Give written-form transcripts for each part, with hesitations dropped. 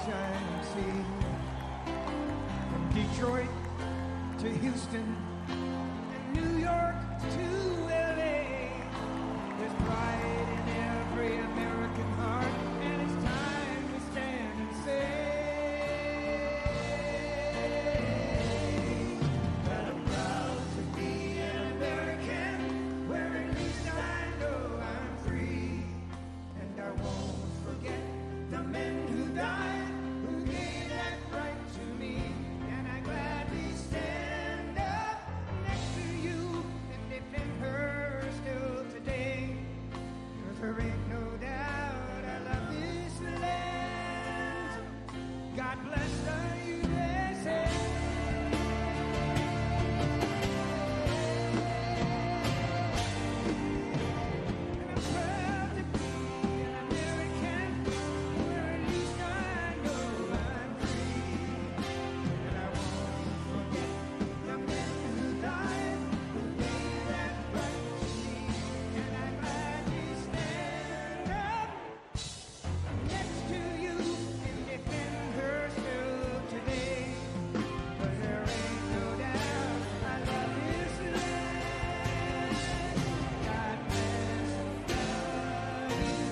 shining sea. From Detroit to Houston and New York to LA, there's pride in every American heart, and it's time we stand and say that I'm proud to be an American, where at least I know I'm free, and I won't forget the men who died, who gave that right to me, and I gladly stand up next to you and defend her still today, 'cause there ain't no doubt I love this land. God bless the USA. And I'm proud to be an American, where at least I know I'm free, and I won't forget the men who died, who gave that right to me, and I gladly stand up next to you and defend her still today, 'cause there ain't no doubt I love this land. God bless the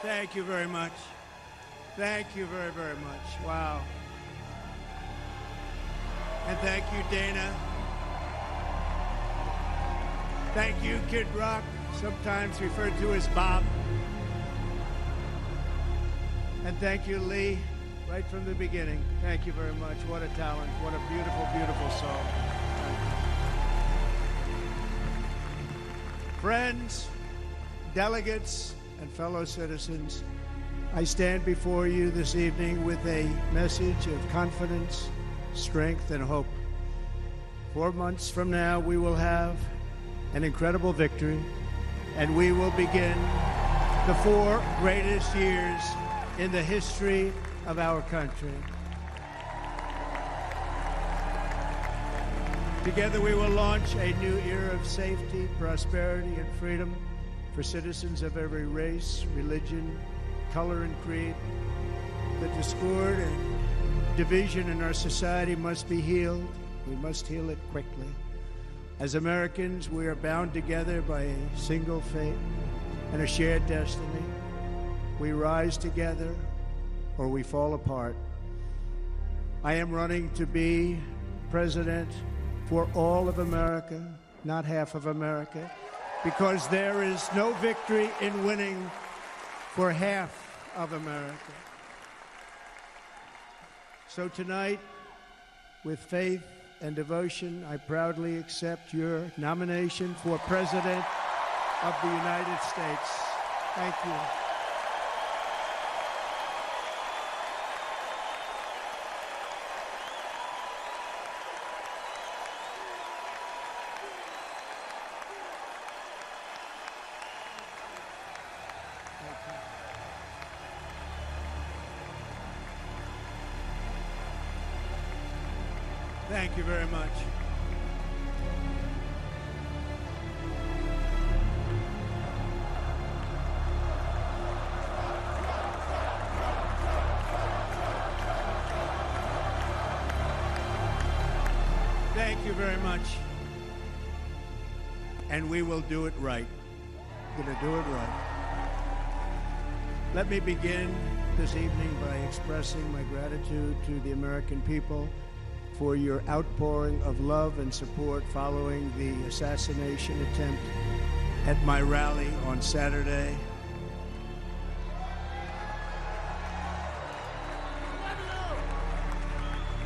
Thank you very much. Thank you very, very much. Wow. And thank you, Dana. Thank you, Kid Rock, sometimes referred to as Bob. And thank you, Lee, right from the beginning. Thank you very much. What a talent. What a beautiful, beautiful song. Friends, delegates, and fellow citizens, I stand before you this evening with a message of confidence, strength, and hope. 4 months from now, we will have an incredible victory, and we will begin the 4 greatest years in the history of our country. Together, we will launch a new era of safety, prosperity, and freedom for citizens of every race, religion, color, and creed. The discord and division in our society must be healed. We must heal it quickly. As Americans, we are bound together by a single fate and a shared destiny. We rise together or we fall apart. I am running to be president for all of America, not half of America, because there is no victory in winning for half of America. So tonight, with faith and devotion, I proudly accept your nomination for President of the United States. Thank you. Thank you very much. Thank you very much. And we will do it right. We're going to do it right. Let me begin this evening by expressing my gratitude to the American people for your outpouring of love and support following the assassination attempt at my rally on Saturday.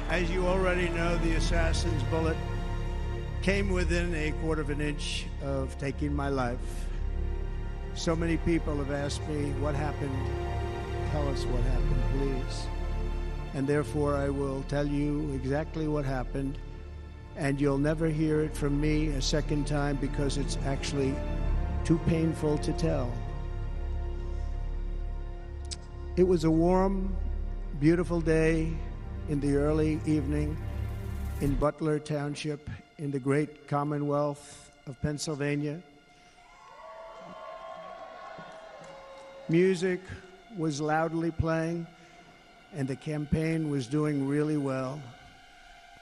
As you already know, the assassin's bullet came within a quarter of an inch of taking my life. So many people have asked me, what happened? Tell us what happened, please. And therefore, I will tell you exactly what happened, and you'll never hear it from me a second time because it's actually too painful to tell. It was a warm, beautiful day in the early evening in Butler Township in the great Commonwealth of Pennsylvania. Music was loudly playing, and the campaign was doing really well.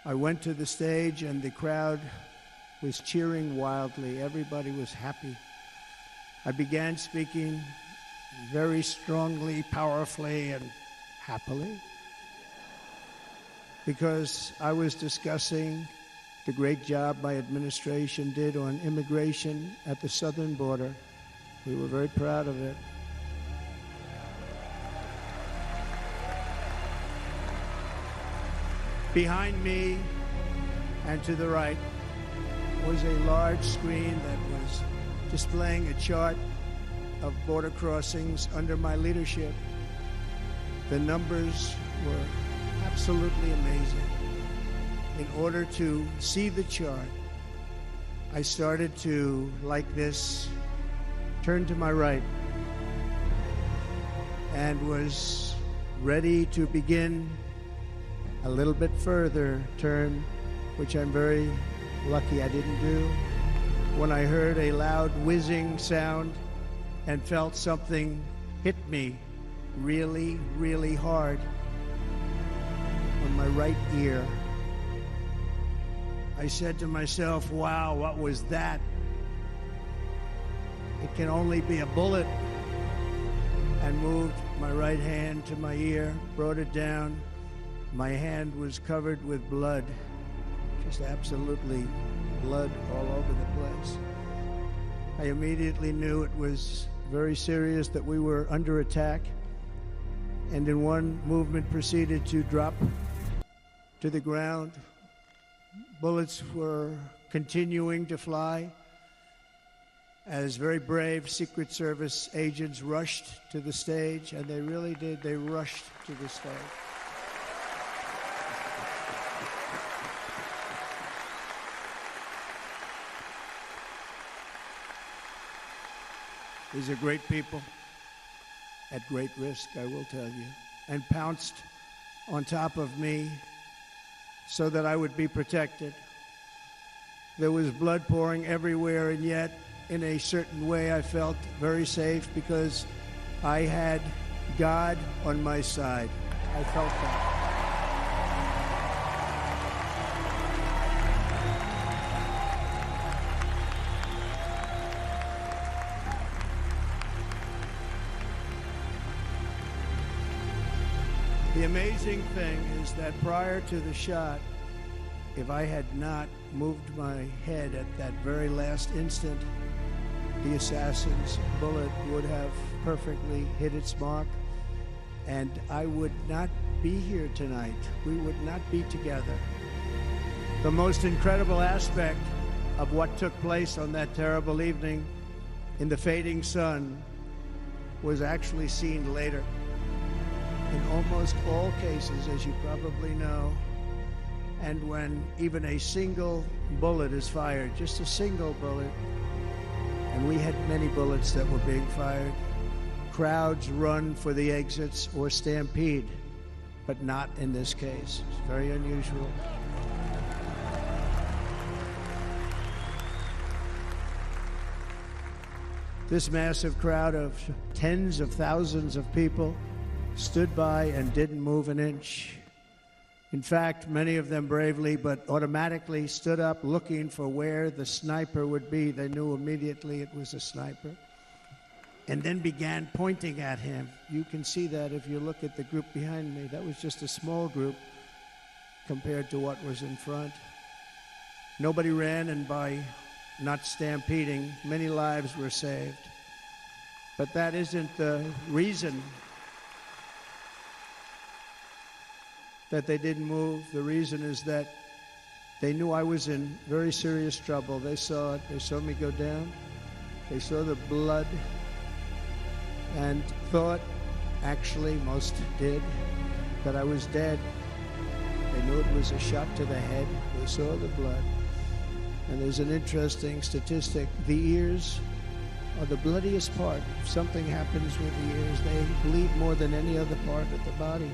I went to the stage, and the crowd was cheering wildly. Everybody was happy. I began speaking very strongly, powerfully, and happily, because I was discussing the great job my administration did on immigration at the southern border. We were very proud of it. Behind me and to the right was a large screen that was displaying a chart of border crossings under my leadership. The numbers were absolutely amazing. In order to see the chart, I started to, like this, turn to my right and was ready to begin a little bit further turn, which I'm very lucky I didn't do, when I heard a loud whizzing sound and felt something hit me really, really hard on my right ear. I said to myself, wow, what was that? It can only be a bullet. And moved my right hand to my ear, brought it down. My hand was covered with blood, just absolutely blood all over the place. I immediately knew it was very serious, that we were under attack, and in one movement proceeded to drop to the ground. Bullets were continuing to fly as very brave Secret Service agents rushed to the stage, and they really did. They rushed to the stage. These are great people, at great risk, I will tell you, and pounced on top of me so that I would be protected. There was blood pouring everywhere, and yet, in a certain way, I felt very safe because I had God on my side. I felt that. The amazing thing is that prior to the shot, if I had not moved my head at that very last instant, the assassin's bullet would have perfectly hit its mark, and I would not be here tonight. We would not be together. The most incredible aspect of what took place on that terrible evening in the fading sun was actually seen later. In almost all cases, as you probably know, and when even a single bullet is fired, just a single bullet, and we had many bullets that were being fired, crowds run for the exits or stampede, but not in this case. It's very unusual. This massive crowd of tens of thousands of people stood by and didn't move an inch. In fact, many of them bravely, but automatically stood up looking for where the sniper would be. They knew immediately it was a sniper, and then began pointing at him. You can see that if you look at the group behind me. That was just a small group compared to what was in front. Nobody ran, and by not stampeding, many lives were saved. But that isn't the reason that they didn't move. The reason is that they knew I was in very serious trouble. They saw it. They saw me go down. They saw the blood and thought, actually most did, that I was dead. They knew it was a shot to the head. They saw the blood. And there's an interesting statistic. The ears are the bloodiest part. If something happens with the ears, they bleed more than any other part of the body.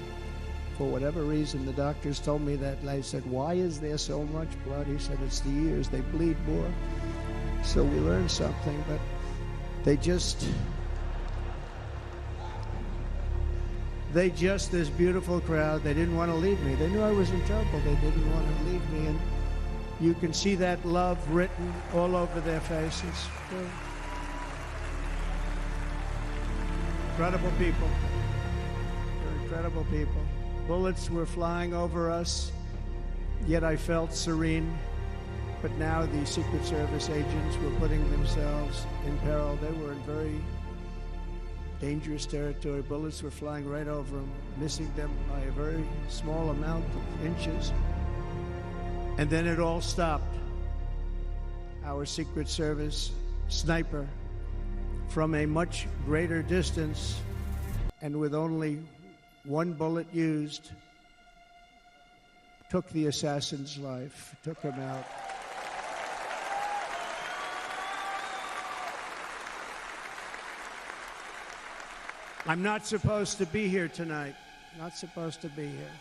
For whatever reason, the doctors told me that, and I said, why is there so much blood? He said, it's the ears. They bleed more. So we learned something, but they just, this beautiful crowd, they didn't want to leave me. They knew I was in trouble. They didn't want to leave me. And you can see that love written all over their faces. Incredible people. They're incredible people. Bullets were flying over us, yet I felt serene. But now the Secret Service agents were putting themselves in peril. They were in very dangerous territory. Bullets were flying right over them, missing them by a very small amount of inches. And then it all stopped. Our Secret Service sniper, from a much greater distance and with only one bullet used, took the assassin's life, took him out. I'm not supposed to be here tonight. Not supposed to be here.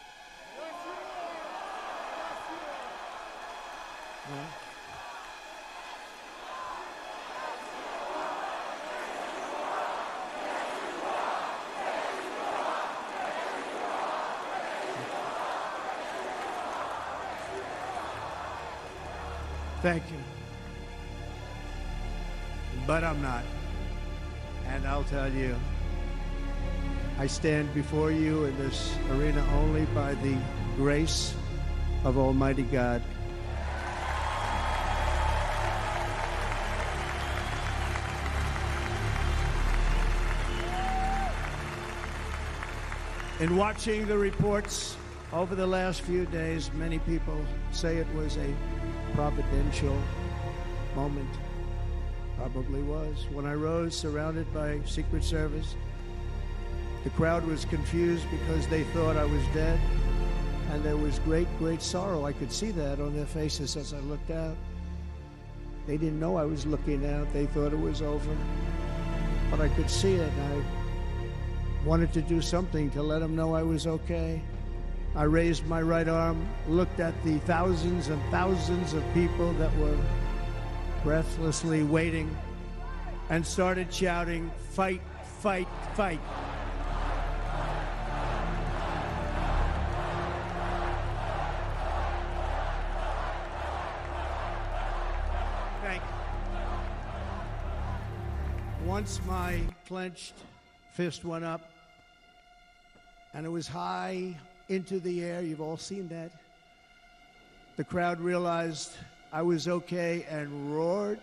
No. Thank you. But I'm not. And I'll tell you, I stand before you in this arena only by the grace of Almighty God. In watching the reports over the last few days, many people say it was a providential moment. Probably was. When I rose, surrounded by Secret Service, the crowd was confused because they thought I was dead, and there was great, great sorrow. I could see that on their faces as I looked out. They didn't know I was looking out. They thought it was over, but I could see it, and I wanted to do something to let them know I was okay. I raised my right arm, looked at the thousands and thousands of people that were breathlessly waiting, and started shouting, "Fight, fight, fight." Thank you. Once my clenched fist went up, and it was high into the air. You've all seen that. The crowd realized I was okay and roared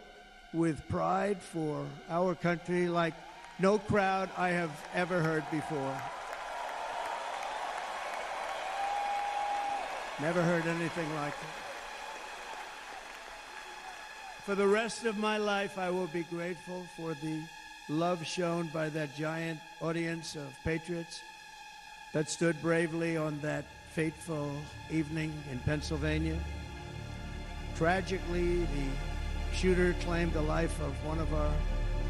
with pride for our country like no crowd I have ever heard before. Never heard anything like it. For the rest of my life, I will be grateful for the love shown by that giant audience of patriots that stood bravely on that fateful evening in Pennsylvania. Tragically, the shooter claimed the life of one of our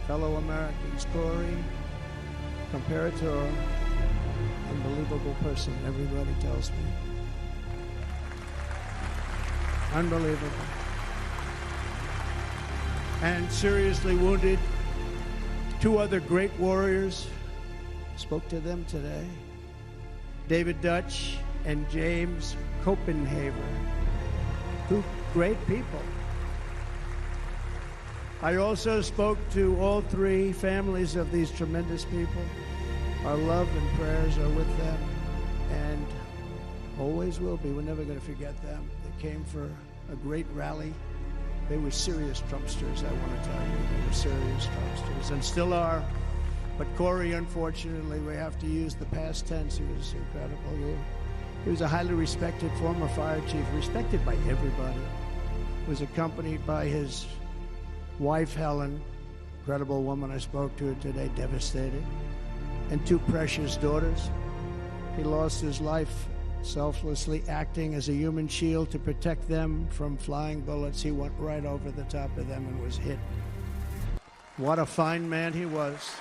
fellow Americans, Corey. Comparator, unbelievable person, everybody tells me. Unbelievable. And seriously wounded, two other great warriors. Spoke to them today. David Dutch and James Copenhaver, two great people. I also spoke to all three families of these tremendous people. Our love and prayers are with them, and always will be. We're never going to forget them. They came for a great rally They were serious Trumpsters, I want to tell you. They were serious Trumpsters, and still are. But Corey, unfortunately, we have to use the past tense. He was incredible. He was a highly respected former fire chief, respected by everybody. Was accompanied by his wife, Helen, incredible woman. I spoke to her today, devastated, and two precious daughters. He lost his life selflessly acting as a human shield to protect them from flying bullets. He went right over the top of them and was hit. What a fine man he was.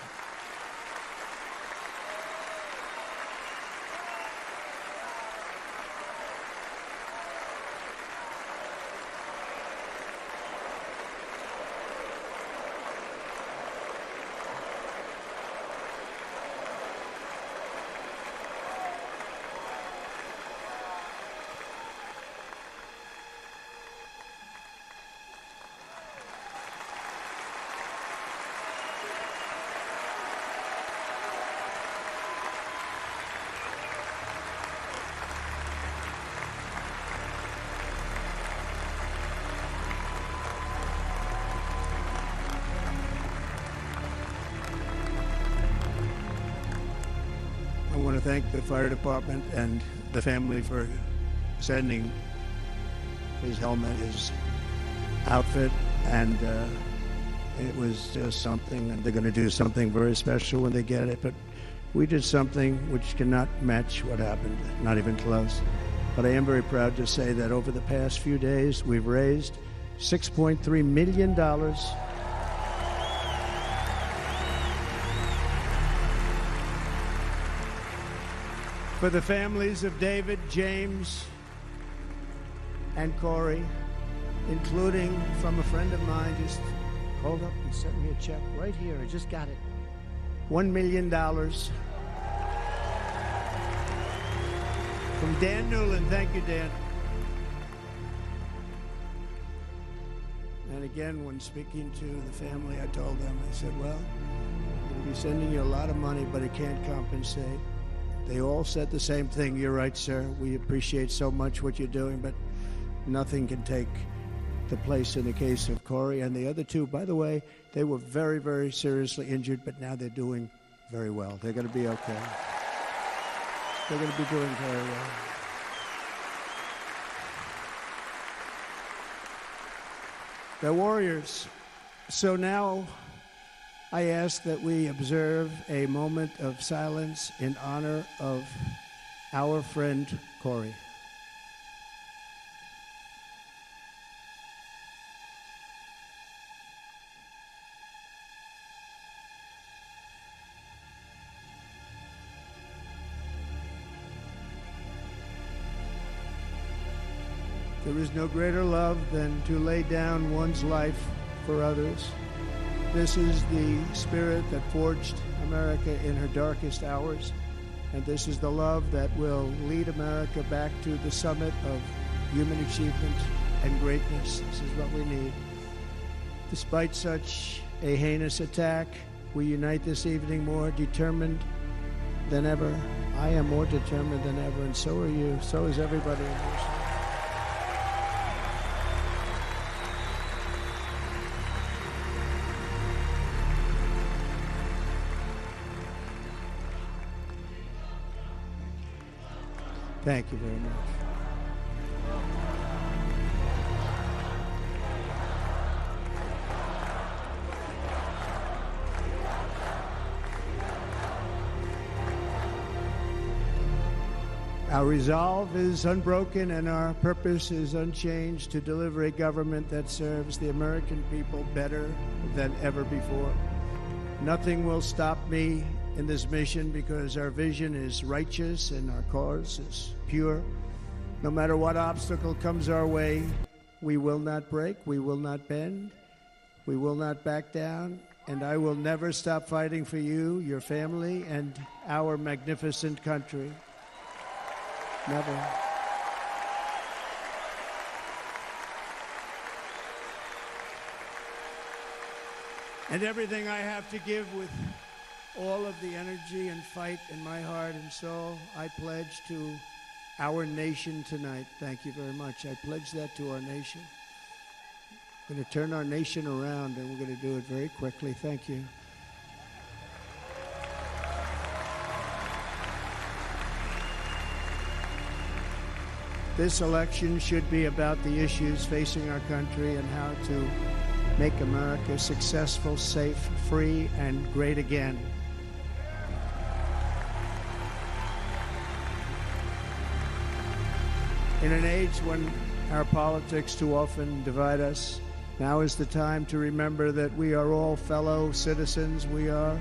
I want to thank the fire department and the family for sending his helmet, his outfit, and it was just something, and they're going to do something very special when they get it. But we did something which cannot match what happened, not even close. But I am very proud to say that over the past few days, we've raised $6.3 million for the families of David, James, and Corey, including from a friend of mine. Just hold up and sent me a check right here. I just got it. $1 million from Dan Newland. Thank you, Dan. And again, when speaking to the family, I told them, I said, well, we'll be sending you a lot of money, but it can't compensate. They all said the same thing. You're right, sir. We appreciate so much what you're doing, but nothing can take the place in the case of Corey and the other two. By the way, they were very, very seriously injured, but now they're doing very well. They're going to be okay. They're going to be doing very well. They're warriors. So now I ask that we observe a moment of silence in honor of our friend Corey. There is no greater love than to lay down one's life for others. This is the spirit that forged America in her darkest hours, and this is the love that will lead America back to the summit of human achievement and greatness. This is what we need. Despite such a heinous attack, we unite this evening more determined than ever. I am more determined than ever, and so are you. So is everybody in this. Thank you very much. Our resolve is unbroken and our purpose is unchanged to deliver a government that serves the American people better than ever before. Nothing will stop me in this mission because our vision is righteous and our cause is pure. No matter what obstacle comes our way, we will not break, we will not bend, we will not back down, and I will never stop fighting for you, your family, and our magnificent country. Never. And everything I have to give with all of the energy and fight in my heart and soul, I pledge to our nation tonight. Thank you very much. I pledge that to our nation. We're going to turn our nation around, and we're going to do it very quickly. Thank you. This election should be about the issues facing our country and how to make America successful, safe, free, and great again. In an age when our politics too often divide us, now is the time to remember that we are all fellow citizens. We are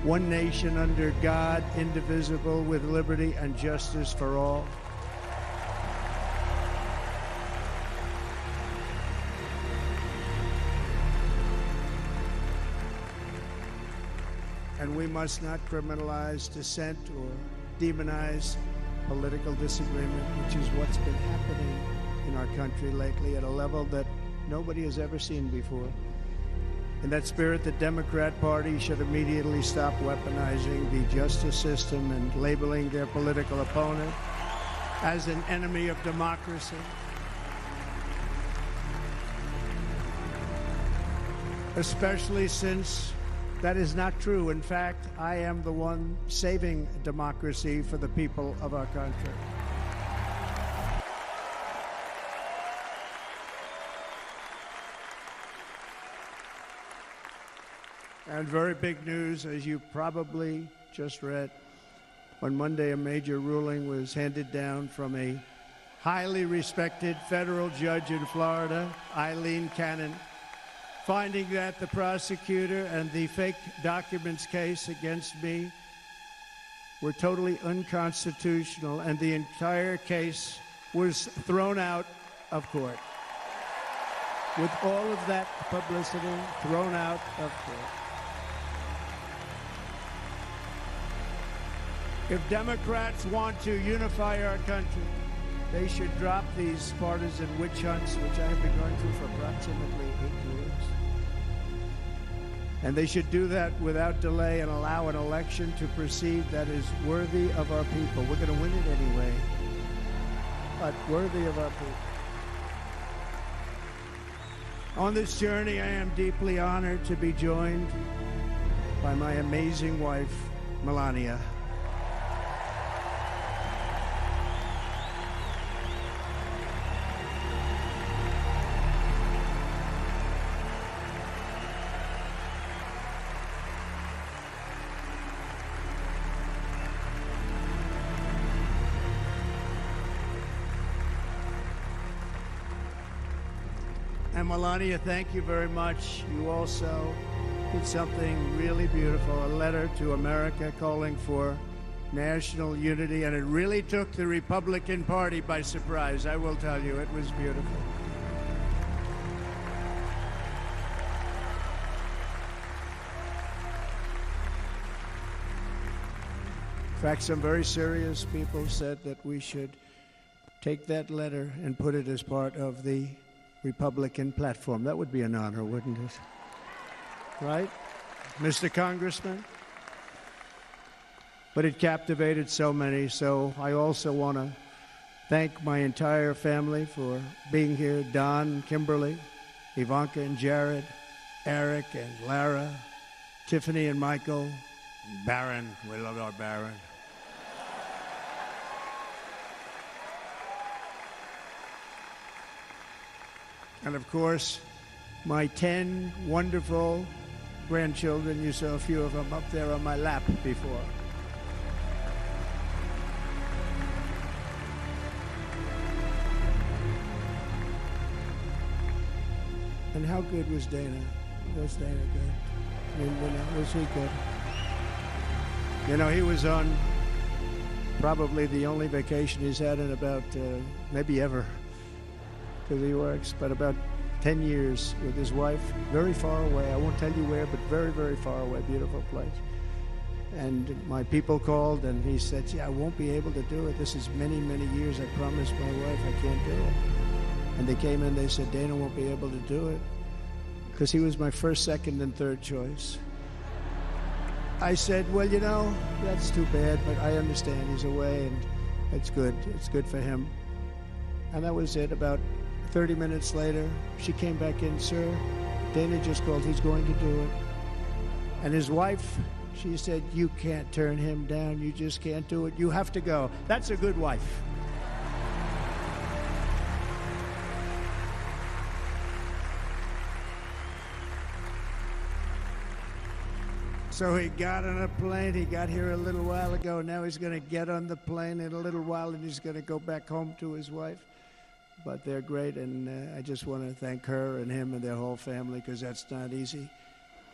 one nation under God, indivisible, with liberty and justice for all. And we must not criminalize dissent or demonize political disagreement, which is what's been happening in our country lately at a level that nobody has ever seen before. In that spirit, the Democrat Party should immediately stop weaponizing the justice system and labeling their political opponent as an enemy of democracy. Especially since that is not true. In fact, I am the one saving democracy for the people of our country. And very big news, as you probably just read, on Monday a major ruling was handed down from a highly respected federal judge in Florida, Eileen Cannon, finding that the prosecutor and the fake documents case against me were totally unconstitutional, and the entire case was thrown out of court. With all of that publicity, thrown out of court. If Democrats want to unify our country, they should drop these partisan witch hunts, which I have been going through for approximately 8 years. And they should do that without delay and allow an election to proceed that is worthy of our people. We're going to win it anyway, but worthy of our people. On this journey, I am deeply honored to be joined by my amazing wife, Melania. And Melania, thank you very much. You also did something really beautiful, a letter to America calling for national unity, and it really took the Republican Party by surprise. I will tell you, it was beautiful. In fact, some very serious people said that we should take that letter and put it as part of the Republican platform. That would be an honor, wouldn't it? Right, Mr. Congressman? But it captivated so many, so I also want to thank my entire family for being here. Don, Kimberly, Ivanka and Jared, Eric and Lara, Tiffany and Michael, Barron. We love our Barron. And of course, my 10 wonderful grandchildren. You saw a few of them up there on my lap before. And how good was Dana? Was Dana good? I mean, was he good? You know, he was on probably the only vacation he's had in about, maybe ever, because he works, but about 10 years with his wife, very far away. I won't tell you where, but very, very far away, beautiful place. And my people called, and he said, "See, I won't be able to do it. This is many, many years. I promised my wife I can't do it." And they came in, they said, "Dana won't be able to do it," because he was my first, second, and third choice. I said, "Well, you know, that's too bad, but I understand he's away, and it's good. It's good for him." And that was it. About 30 minutes later, she came back in, sir, Dana just called, he's going to do it. And his wife, she said, you can't turn him down, you just can't do it, you have to go. That's a good wife. So he got on a plane. He got here a little while ago. Now he's going to get on the plane in a little while, and he's going to go back home to his wife. But they're great, and I just want to thank her and him and their whole family, because that's not easy.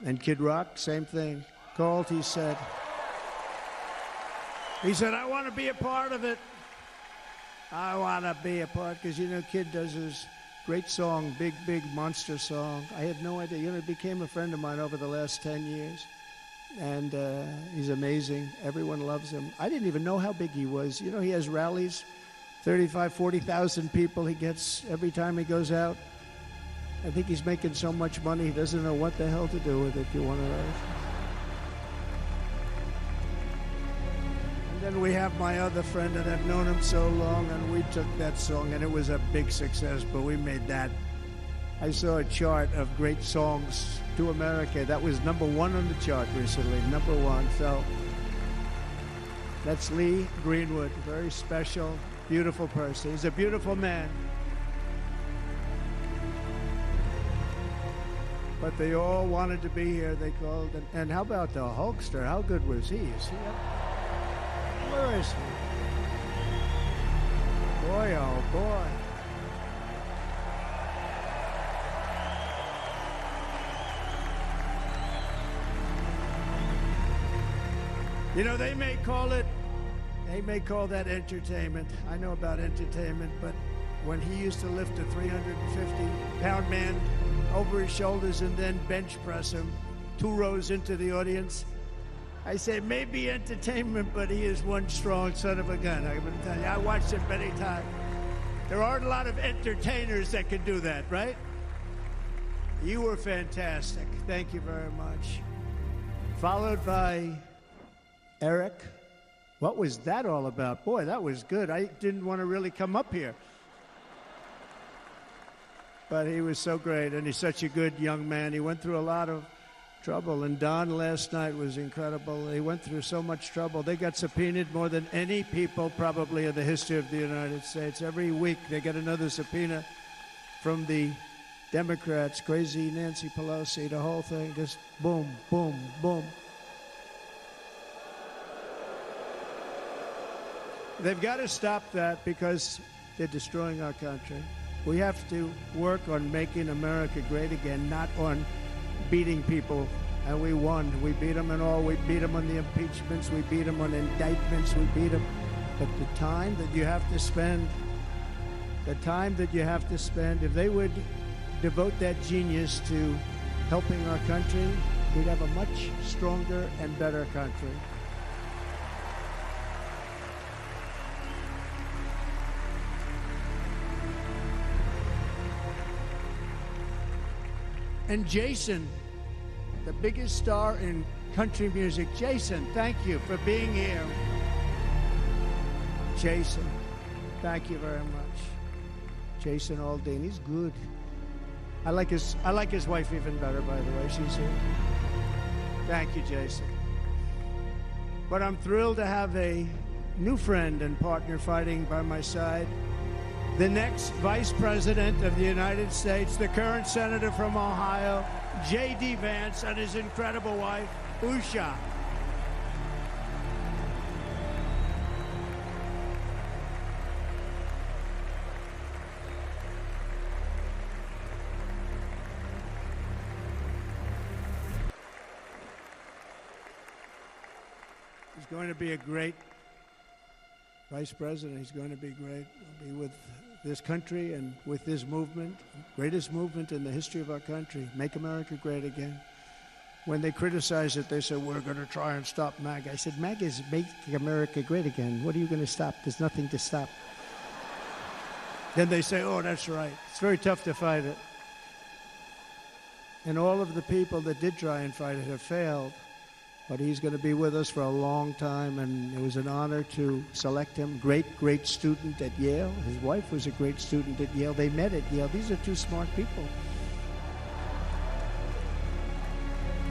And Kid Rock, same thing. Called, he said, I want to be a part of it. I want to be a part, because, you know, Kid does his great song, big, big monster song. I had no idea. You know, he became a friend of mine over the last 10 years. And he's amazing. Everyone loves him. I didn't even know how big he was. You know, he has rallies, 35, 40,000 people he gets every time he goes out. I think he's making so much money, he doesn't know what the hell to do with it, you want to know. And then we have my other friend, and I've known him so long, and we took that song, and it was a big success, but we made that. I saw a chart of great songs to America. That was #1 on the chart recently, #1. So that's Lee Greenwood, very special, beautiful person. He's a beautiful man. But they all wanted to be here. They called. And how about the Hulkster? How good was he? Is he up? Where is he? Boy, oh boy. You know, they may call that entertainment. I know about entertainment, but when he used to lift a 350-pound man over his shoulders and then bench press him 2 rows into the audience, I say maybe entertainment, but he is one strong son of a gun. I can tell you, I watched it many times. There aren't a lot of entertainers that can do that, right? You were fantastic. Thank you very much. Followed by Eric. What was that all about? Boy, that was good. I didn't want to really come up here. But he was so great, and he's such a good young man. He went through a lot of trouble, and Don last night was incredible. He went through so much trouble. They got subpoenaed more than any people probably in the history of the United States. Every week they get another subpoena from the Democrats, crazy Nancy Pelosi, the whole thing, just boom, boom, boom. They've got to stop that because they're destroying our country. We have to work on making America great again, not on beating people. And we won. We beat them in all. We beat them on the impeachments. We beat them on indictments. We beat them. But the time that you have to spend, if they would devote that genius to helping our country, we'd have a much stronger and better country. And Jason, the biggest star in country music. Jason, thank you for being here. Jason, thank you very much. Jason Aldean, he's good. I like his wife even better, by the way. She's here. Thank you, Jason. But I'm thrilled to have a new friend and partner fighting by my side. The next Vice President of the United States, the current Senator from Ohio, J.D. Vance, and his incredible wife, Usha. He's going to be a great Vice President. He's going to be great. He'll be with this country and with this movement, greatest movement in the history of our country, Make America Great Again. When they criticize it, they say, we're going to try and stop MAGA. I said, MAGA is Make America Great Again. What are you going to stop? There's nothing to stop. Then they say, oh, that's right. It's very tough to fight it. And all of the people that did try and fight it have failed. but he's going to be with us for a long time, and it was an honor to select him. Great student at Yale. His wife was a great student at Yale. They met at Yale. These are two smart people.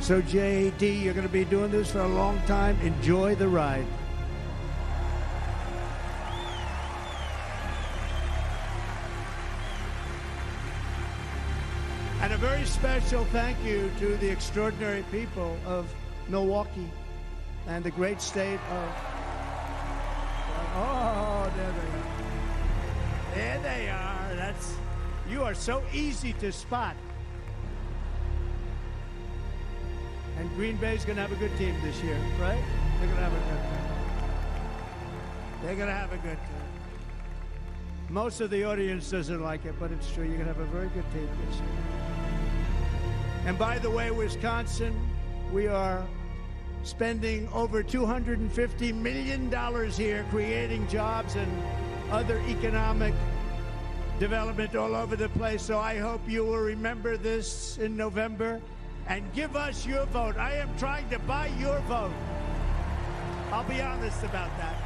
So, JD, you're going to be doing this for a long time. Enjoy the ride. And a very special thank you to the extraordinary people of Milwaukee and the great state of... Oh, there they are. There they are. You are so easy to spot. And Green Bay's going to have a good team this year, right? They're going to have a good team. They're going to have a good team. Most of the audience doesn't like it, but it's true. You're going to have a very good team this year. And by the way, Wisconsin, we are spending over $250 million here creating jobs and other economic development all over the place. So I hope you will remember this in November and give us your vote. I am trying to buy your vote. I'll be honest about that.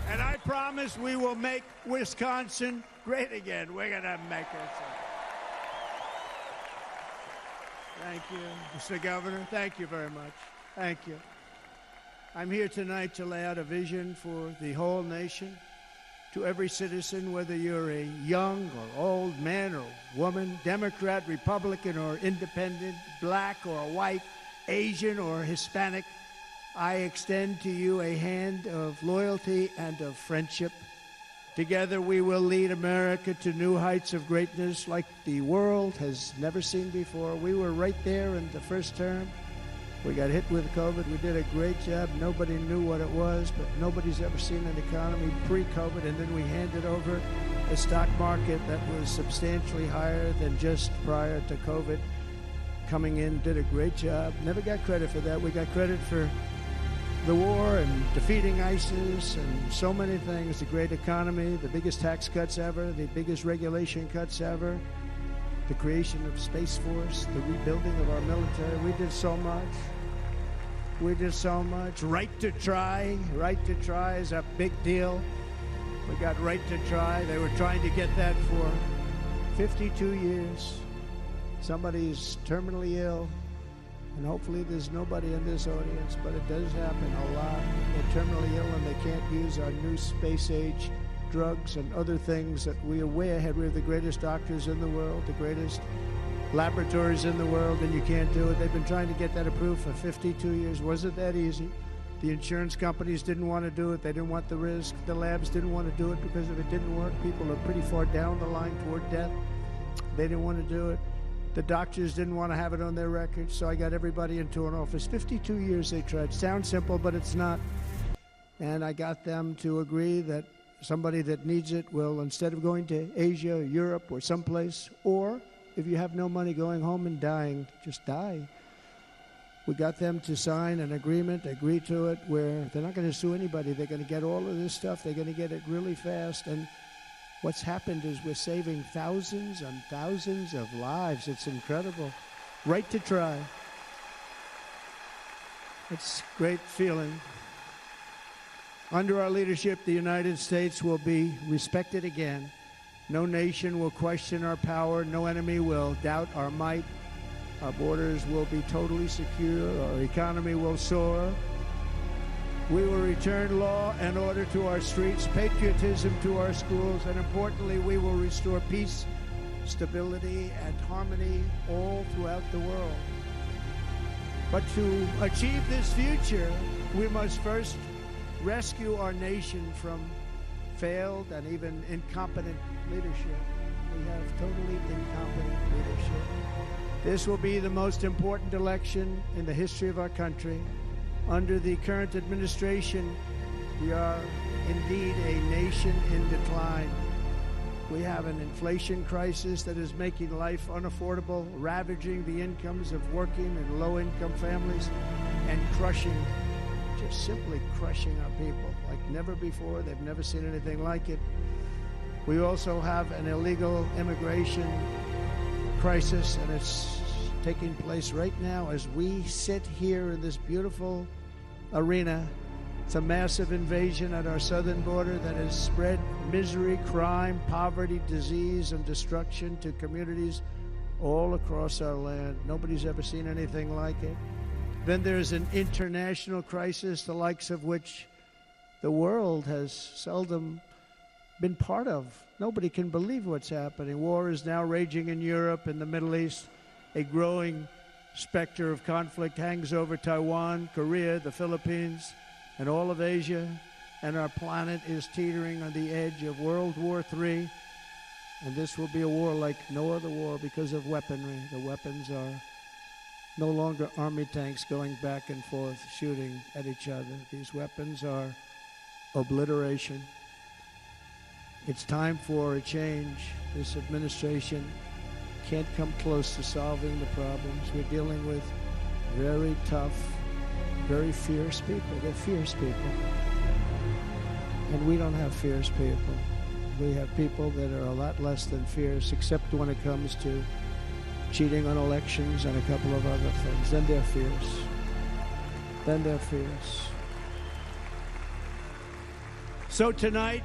And I promise we will make Wisconsin great again. We're going to make it. Thank you, Mr. Governor. Thank you very much. Thank you. I'm here tonight to lay out a vision for the whole nation, to every citizen, whether you're a young or old man or woman, Democrat, Republican, or independent, black or white, Asian or Hispanic. I extend to you a hand of loyalty and of friendship. Together we will lead America to new heights of greatness like the world has never seen before. We were right there in the first term. We got hit with COVID. We did a great job. Nobody knew what it was, but nobody's ever seen an economy pre-COVID. And then we handed over a stock market that was substantially higher than just prior to COVID. Coming in, did a great job. Never got credit for that. We got credit for the war and defeating ISIS and so many things, the great economy, the biggest tax cuts ever, the biggest regulation cuts ever, the creation of Space Force, the rebuilding of our military. We did so much. We did so much. Right to try. Right to try is a big deal. We got right to try. They were trying to get that for 52 years. Somebody's terminally ill. And hopefully there's nobody in this audience, but it does happen a lot. They're terminally ill and they can't use our new space-age drugs and other things that we are way ahead. We have the greatest doctors in the world, the greatest laboratories in the world, and you can't do it. They've been trying to get that approved for 52 years. Wasn't that easy? The insurance companies didn't want to do it. They didn't want the risk. The labs didn't want to do it because if it didn't work, people are pretty far down the line toward death. They didn't want to do it. The doctors didn't want to have it on their records, so I got everybody into an office. 52 years they tried. Sounds simple, but it's not. And I got them to agree that somebody that needs it will, instead of going to Asia or Europe or someplace, or if you have no money going home and dying, just die. We got them to sign an agreement, agree to it, where they're not going to sue anybody. They're going to get all of this stuff. They're going to get it really fast. And what's happened is we're saving thousands and thousands of lives. It's incredible. Right to try. It's a great feeling. Under our leadership, the United States will be respected again. No nation will question our power. No enemy will doubt our might. Our borders will be totally secure. Our economy will soar. We will return law and order to our streets, patriotism to our schools, and importantly, we will restore peace, stability, and harmony all throughout the world. But to achieve this future, we must first rescue our nation from failed and even incompetent leadership. We have totally incompetent leadership. This will be the most important election in the history of our country. Under the current administration, we are indeed a nation in decline. We have an inflation crisis that is making life unaffordable, ravaging the incomes of working and low-income families, and crushing, just simply crushing our people like never before. They've never seen anything like it. We also have an illegal immigration crisis, and it's taking place right now as we sit here in this beautiful arena. It's a massive invasion at our southern border that has spread misery, crime, poverty, disease, and destruction to communities all across our land. Nobody's ever seen anything like it. Then there's an international crisis, the likes of which the world has seldom been part of. Nobody can believe what's happening. War is now raging in Europe and the Middle East. A growing specter of conflict hangs over Taiwan, Korea, the Philippines, and all of Asia. And our planet is teetering on the edge of World War III. And this will be a war like no other war because of weaponry. The weapons are no longer army tanks going back and forth shooting at each other. These weapons are obliteration. It's time for a change. This administration can't come close to solving the problems. We're dealing with very tough, very fierce people. They're fierce people. And we don't have fierce people. We have people that are a lot less than fierce, except when it comes to cheating on elections and a couple of other things. Then they're fierce. Then they're fierce. So tonight,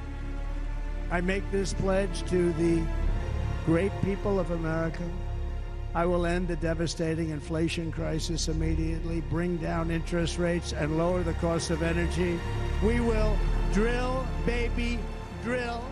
I make this pledge to the great people of America. I will end the devastating inflation crisis immediately, bring down interest rates, and lower the cost of energy. We will drill, baby, drill.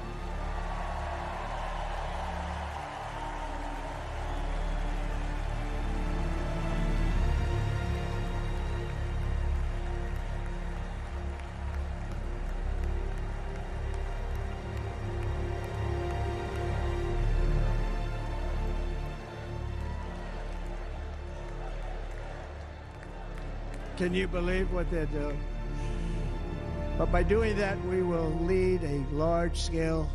Can you believe what they're doing? But by doing that, we will lead a large-scale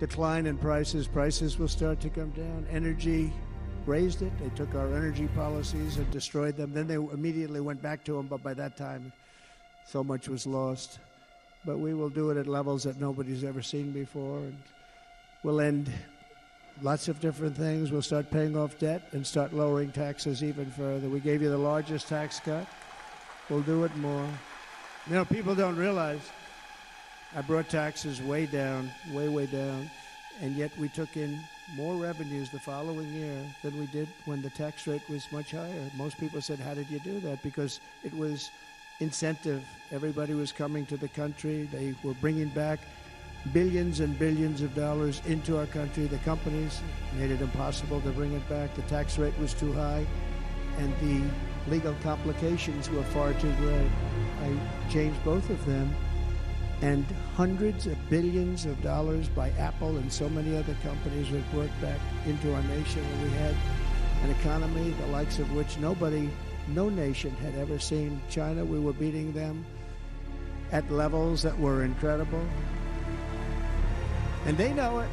decline in prices. Prices will start to come down. Energy raised it. They took our energy policies and destroyed them. Then they immediately went back to them, but by that time, so much was lost. But we will do it at levels that nobody's ever seen before. And we'll end lots of different things. We'll start paying off debt and start lowering taxes even further. We gave you the largest tax cut. We'll do it more. You know, people don't realize I brought taxes way down, way down, and yet we took in more revenues the following year than we did when the tax rate was much higher. Most people said, how did you do that? Because it was incentive. Everybody was coming to the country. They were bringing back billions and billions of dollars into our country. The companies made it impossible to bring it back. The tax rate was too high, and the legal complications were far too great. I changed both of them, and hundreds of billions of dollars by Apple and so many other companies were brought back into our nation, and we had an economy the likes of which no nation had ever seen. China, we were beating them at levels that were incredible. And they know it.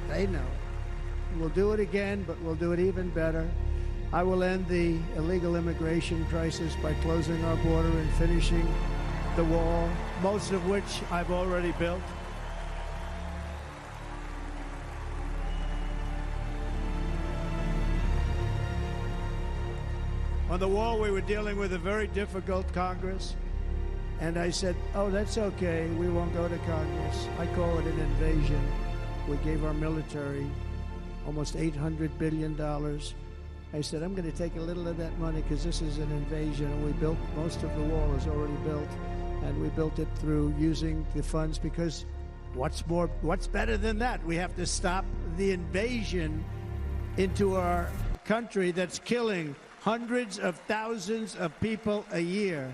They know it. We'll do it again, but we'll do it even better. I will end the illegal immigration crisis by closing our border and finishing the wall, most of which I've already built. On the wall, we were dealing with a very difficult Congress. And I said, oh, that's okay. We won't go to Congress. I call it an invasion. We gave our military almost $800 billion. I said, I'm going to take a little of that money because this is an invasion. And we built, most of the wall is already built. And we built it through using the funds because what's better than that? We have to stop the invasion into our country that's killing hundreds of thousands of people a year.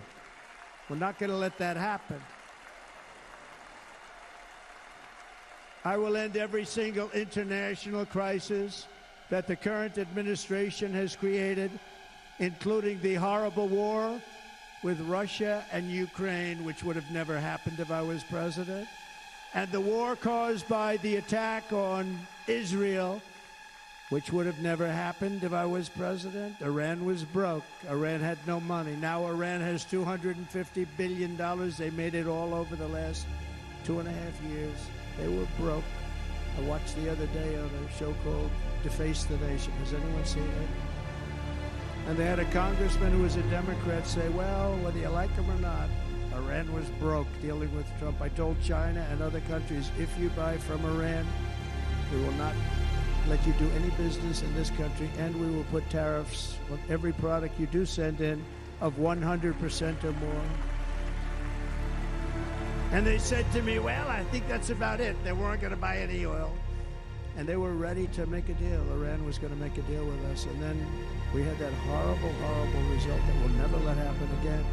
We're not going to let that happen. I will end every single international crisis that the current administration has created, including the horrible war with Russia and Ukraine, which would have never happened if I was president, and the war caused by the attack on Israel, which would have never happened if I was president. Iran was broke. Iran had no money. Now Iran has $250 billion. They made it all over the last 2.5 years. They were broke. I watched the other day on a show called Deface the Nation. Has anyone seen it? And they had a congressman who was a Democrat say, well, whether you like him or not, Iran was broke dealing with Trump. I told China and other countries, if you buy from Iran, we will not let you do any business in this country, and we will put tariffs on every product you do send in of 100% or more. And they said to me, well, I think that's about it. They weren't going to buy any oil. And they were ready to make a deal. Iran was going to make a deal with us. And then we had that horrible, horrible result that we'll never let happen again.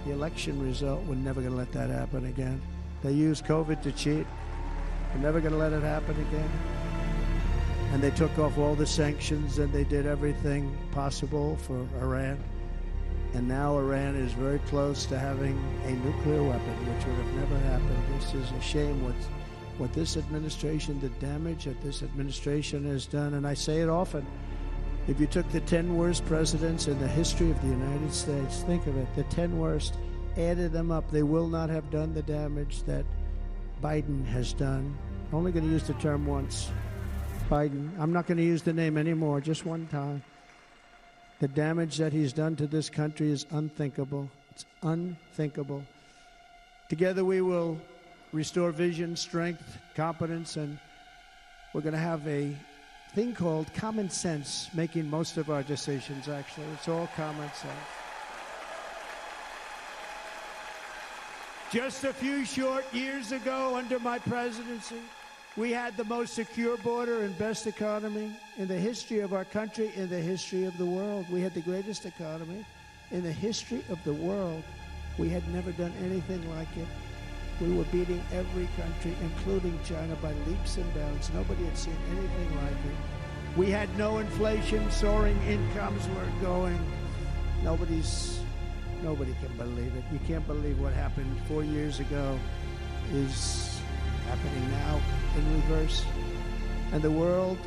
The election result, we're never going to let that happen again. They used COVID to cheat. We're never going to let it happen again. And they took off all the sanctions and they did everything possible for Iran. And now Iran is very close to having a nuclear weapon, which would have never happened. This is a shame what this administration, the damage that this administration has done. And I say it often, if you took the 10 worst presidents in the history of the United States, think of it, the 10 worst, added them up, they will not have done the damage that Biden has done. I'm only going to use the term once. Biden. I'm not going to use the name anymore, just one time. The damage that he's done to this country is unthinkable. It's unthinkable. Together we will restore vision, strength, competence, and we're going to have a thing called common sense making most of our decisions, actually. It's all common sense. Just a few short years ago, under my presidency, we had the most secure border and best economy in the history of our country, in the history of the world. We had the greatest economy in the history of the world. We had never done anything like it. We were beating every country, including China, by leaps and bounds. Nobody had seen anything like it. We had no inflation, soaring incomes were going. Nobody can believe it. You can't believe what happened 4 years ago is happening now in reverse. And the world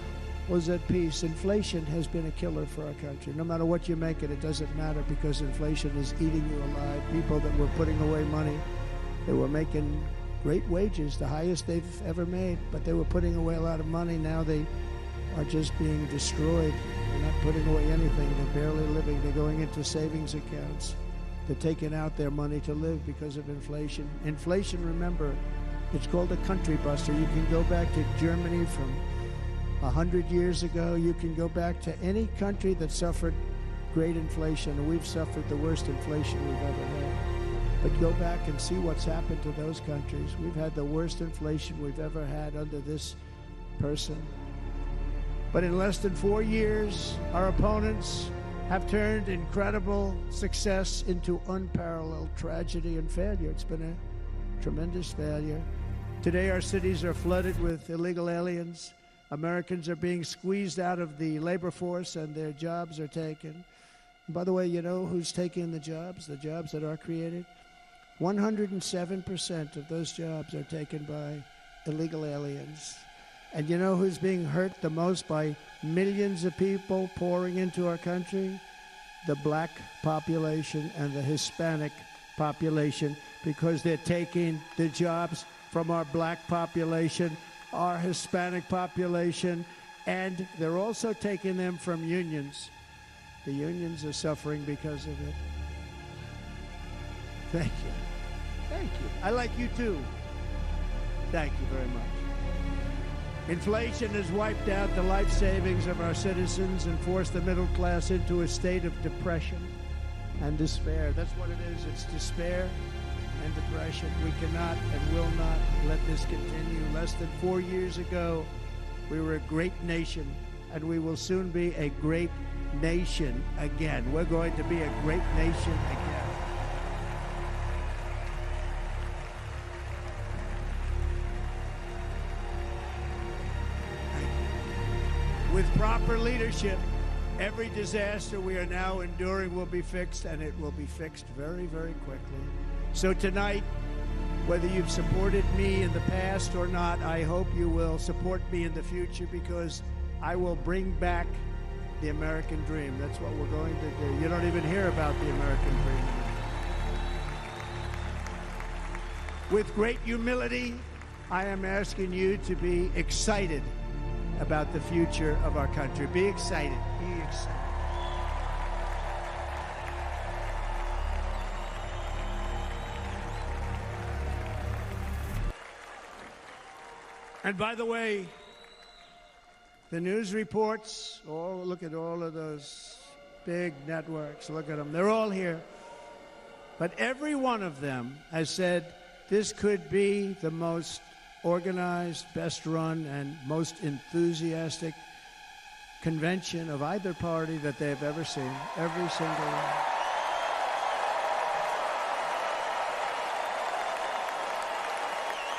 was at peace. Inflation has been a killer for our country. No matter what you make it, it doesn't matter because inflation is eating you alive. People that were putting away money, they were making great wages, the highest they've ever made, but they were putting away a lot of money. Now they are just being destroyed. They're not putting away anything. They're barely living. They're going into savings accounts. They're taking out their money to live because of inflation. Inflation, remember, it's called a country buster. You can go back to Germany from 100 years ago. You can go back to any country that suffered great inflation, and we've suffered the worst inflation we've ever had. But go back and see what's happened to those countries. We've had the worst inflation we've ever had under this person. But in less than 4 years, our opponents have turned incredible success into unparalleled tragedy and failure. It's been a tremendous failure. Today, our cities are flooded with illegal aliens. Americans are being squeezed out of the labor force and their jobs are taken. And by the way, you know who's taking the jobs that are created? 107% of those jobs are taken by illegal aliens. And you know who's being hurt the most by millions of people pouring into our country? The black population and the Hispanic population, because they're taking the jobs from our black population, our Hispanic population, and they're also taking them from unions. The unions are suffering because of it. Thank you. Thank you. I like you too. Thank you very much. Inflation has wiped out the life savings of our citizens and forced the middle class into a state of depression and despair. That's what it is. It's despair and depression. We cannot and will not let this continue. Less than 4 years ago, we were a great nation, and we will soon be a great nation again. We're going to be a great nation again. With proper leadership, every disaster we are now enduring will be fixed, and it will be fixed very, very quickly. So tonight, whether you've supported me in the past or not, I hope you will support me in the future, because I will bring back the American dream. That's what we're going to do. You don't even hear about the American dream. With great humility I am asking you to be excited about the future of our country. Be excited. Be excited. And by the way, the news reports, oh, look at all of those big networks. Look at them. They're all here. But every one of them has said this could be the most organized, best run, and most enthusiastic convention of either party that they've ever seen. Every single one.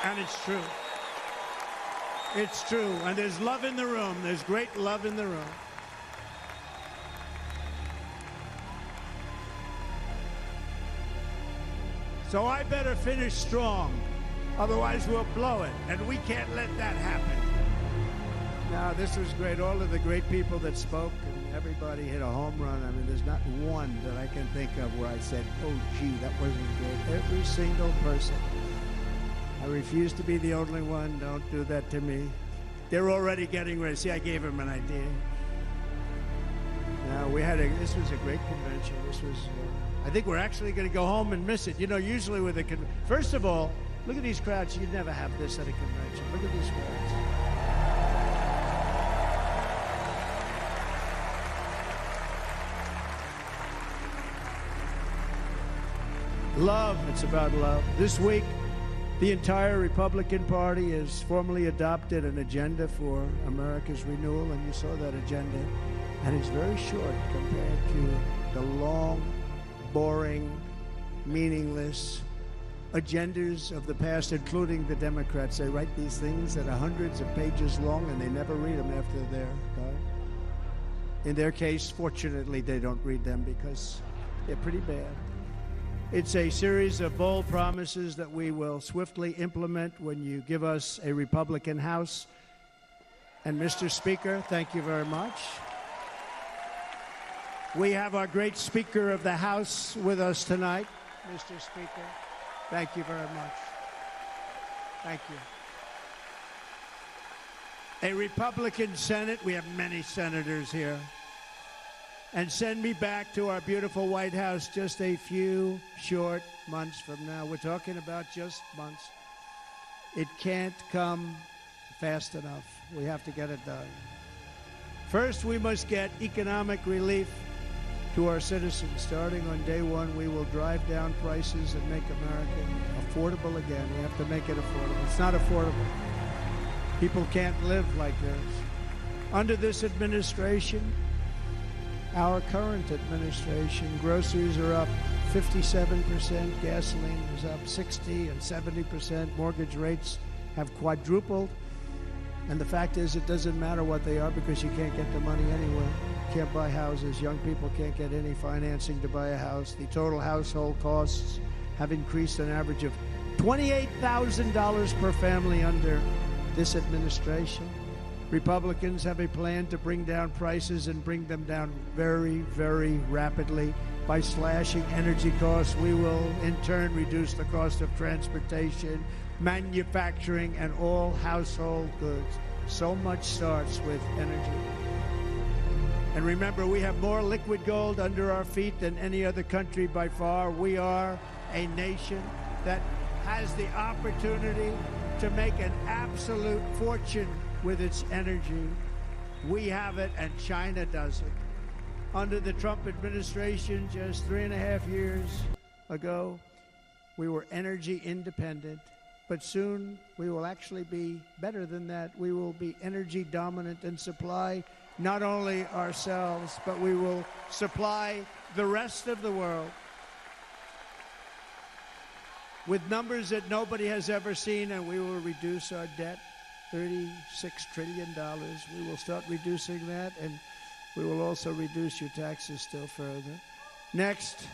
And it's true. It's true. And there's love in the room. There's great love in the room. So I better finish strong. Otherwise, we'll blow it. And we can't let that happen. Now, this was great. All of the great people that spoke, and everybody hit a home run. I mean, there's not one that I can think of where I said, oh, gee, that wasn't great. Every single person. I refuse to be the only one. Don't do that to me. They're already getting ready. See, I gave them an idea. Now, this was a great convention. This was, I think we're actually going to go home and miss it. You know, usually with a first of all, look at these crowds. You'd never have this at a convention. Look at these crowds. Love. It's about love. This week, the entire Republican Party has formally adopted an agenda for America's renewal, and you saw that agenda. And it's very short compared to the long, boring, meaningless agendas of the past, including the Democrats. They write these things that are hundreds of pages long, and they never read them after they're done. In their case, fortunately, they don't read them because they're pretty bad. It's a series of bold promises that we will swiftly implement when you give us a Republican House. And Mr. Speaker, thank you very much. We have our great Speaker of the House with us tonight. Mr. Speaker, thank you very much. Thank you. A Republican Senate, we have many senators here. And send me back to our beautiful White House just a few short months from now. We're talking about just months. It can't come fast enough. We have to get it done. First, we must get economic relief to our citizens. Starting on day one, we will drive down prices and make America affordable again. We have to make it affordable. It's not affordable. People can't live like this. Under this administration, our current administration, groceries are up 57%, gasoline is up 60 and 70%, mortgage rates have quadrupled. And the fact is, it doesn't matter what they are because you can't get the money anywhere. You can't buy houses. Young people can't get any financing to buy a house. The total household costs have increased an average of $28,000 per family under this administration. Republicans have a plan to bring down prices and bring them down very, very rapidly. By slashing energy costs, we will in turn reduce the cost of transportation, manufacturing, and all household goods. So much starts with energy. And remember, we have more liquid gold under our feet than any other country by far. We are a nation that has the opportunity to make an absolute fortune with its energy. We have it, and China doesn't. Under the Trump administration, just 3.5 years ago, we were energy independent. But soon, we will actually be better than that. We will be energy dominant and supply not only ourselves, but we will supply the rest of the world with numbers that nobody has ever seen, and we will reduce our debt. $36 trillion. We will start reducing that, and we will also reduce your taxes still further. Next,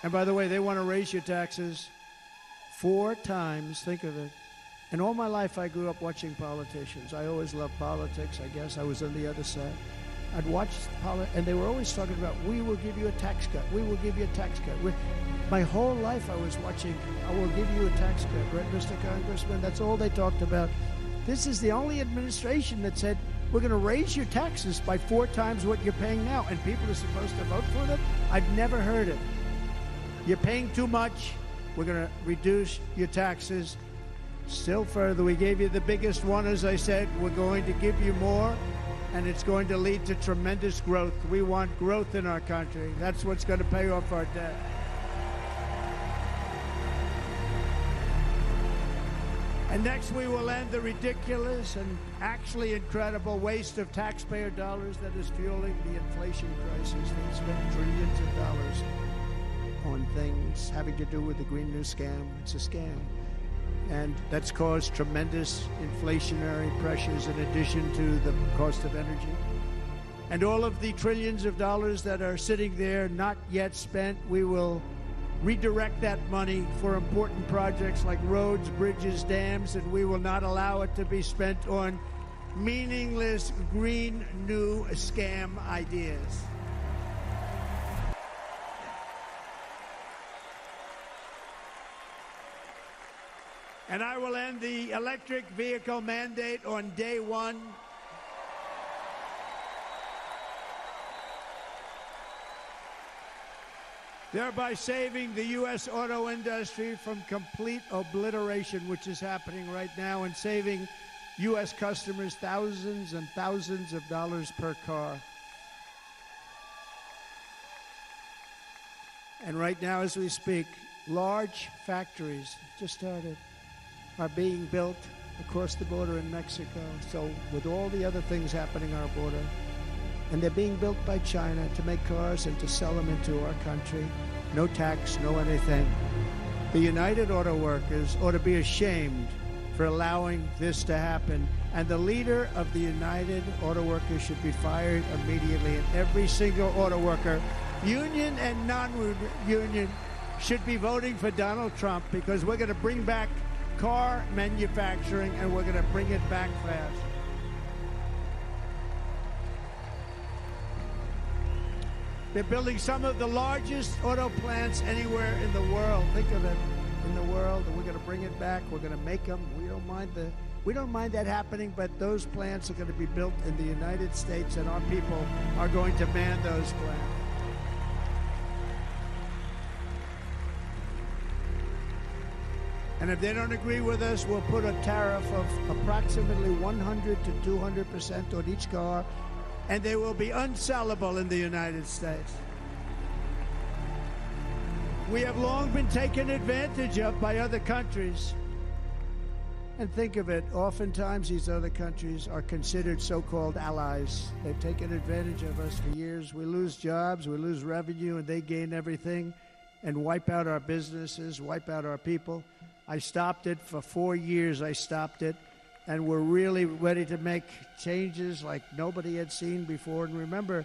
and by the way, they want to raise your taxes 4 times. Think of it. And all my life, I grew up watching politicians. I always loved politics, I guess. I was on the other side. I'd watch and they were always talking about, we will give you a tax cut. We will give you a tax cut. My whole life I was watching, I will give you a tax cut, right, Mr. Congressman? That's all they talked about. This is the only administration that said, we're going to raise your taxes by 4 times what you're paying now, and people are supposed to vote for them? I've never heard it. You're paying too much. We're going to reduce your taxes still further. We gave you the biggest one, as I said. We're going to give you more, and it's going to lead to tremendous growth. We want growth in our country. That's what's going to pay off our debt. And next, we will end the ridiculous and actually incredible waste of taxpayer dollars that is fueling the inflation crisis. They spend trillions of dollars on things having to do with the Green New Scam. It's a scam. And that's caused tremendous inflationary pressures in addition to the cost of energy. And all of the trillions of dollars that are sitting there not yet spent, we will redirect that money for important projects like roads, bridges, dams, and we will not allow it to be spent on meaningless Green New Scam ideas. And I will end the electric vehicle mandate on day one. Thereby saving the U.S. auto industry from complete obliteration, which is happening right now, and saving U.S. customers thousands and thousands of dollars per car. And right now, as we speak, large factories just started, are being built across the border in Mexico. So with all the other things happening on our border, and they're being built by China to make cars and to sell them into our country. No tax, no anything. The United Auto Workers ought to be ashamed for allowing this to happen. And the leader of the United Auto Workers should be fired immediately. And every single auto worker, union and non-union, should be voting for Donald Trump, because we're going to bring back car manufacturing and we're going to bring it back fast. They're building some of the largest auto plants anywhere in the world. Think of it, in the world, and we're going to bring it back. We're going to make them. We don't mind that happening, but those plants are going to be built in the United States, and our people are going to man those plants. And if they don't agree with us, we'll put a tariff of approximately 100 to 200% on each car, and they will be unsellable in the United States. We have long been taken advantage of by other countries. And think of it, oftentimes these other countries are considered so-called allies. They've taken advantage of us for years. We lose jobs, we lose revenue, and they gain everything and wipe out our businesses, wipe out our people. I stopped it for 4 years. I stopped it. And we're really ready to make changes like nobody had seen before. And remember,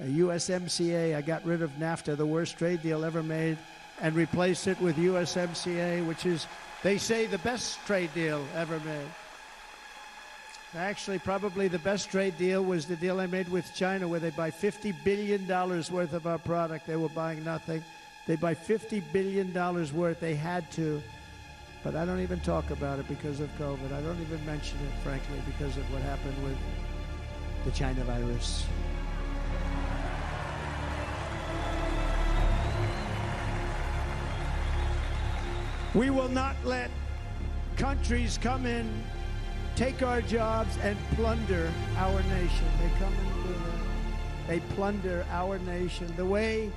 USMCA, I got rid of NAFTA, the worst trade deal ever made, and replaced it with USMCA, which is, they say, the best trade deal ever made. Actually, probably the best trade deal was the deal I made with China, where they buy $50 billion worth of our product. They were buying nothing. They buy $50 billion worth. They had to. But I don't even talk about it because of COVID. I don't even mention it, frankly, because of what happened with the China virus. We will not let countries come in, take our jobs, and plunder our nation. They come and do that. They plunder our nation. The way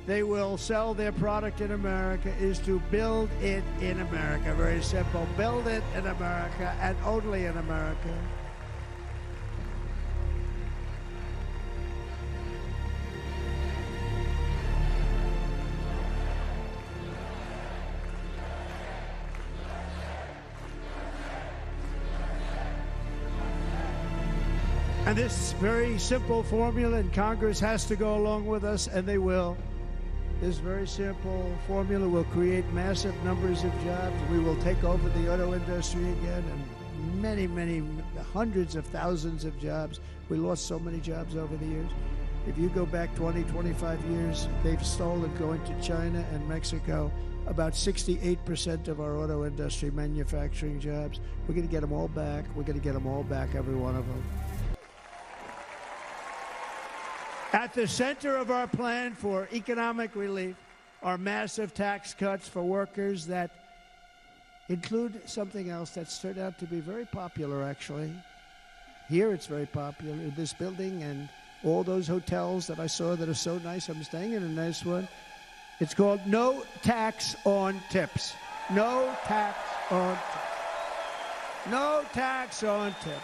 they will sell their product in America is to build it in America. Very simple. Build it in America and only in America. And this very simple formula, and Congress has to go along with us, and they will. This very simple formula will create massive numbers of jobs. We will take over the auto industry again, and many, many, hundreds of thousands of jobs. We lost so many jobs over the years. If you go back 20, 25 years, they've stolen, going to China and Mexico, about 68% of our auto industry manufacturing jobs. We're going to get them all back. We're going to get them all back, every one of them. At the center of our plan for economic relief are massive tax cuts for workers that include something else that's turned out to be very popular, actually. Here it's very popular in this building and all those hotels that I saw that are so nice. I'm staying in a nice one. It's called no tax on tips. No tax on tips. No tax on tips.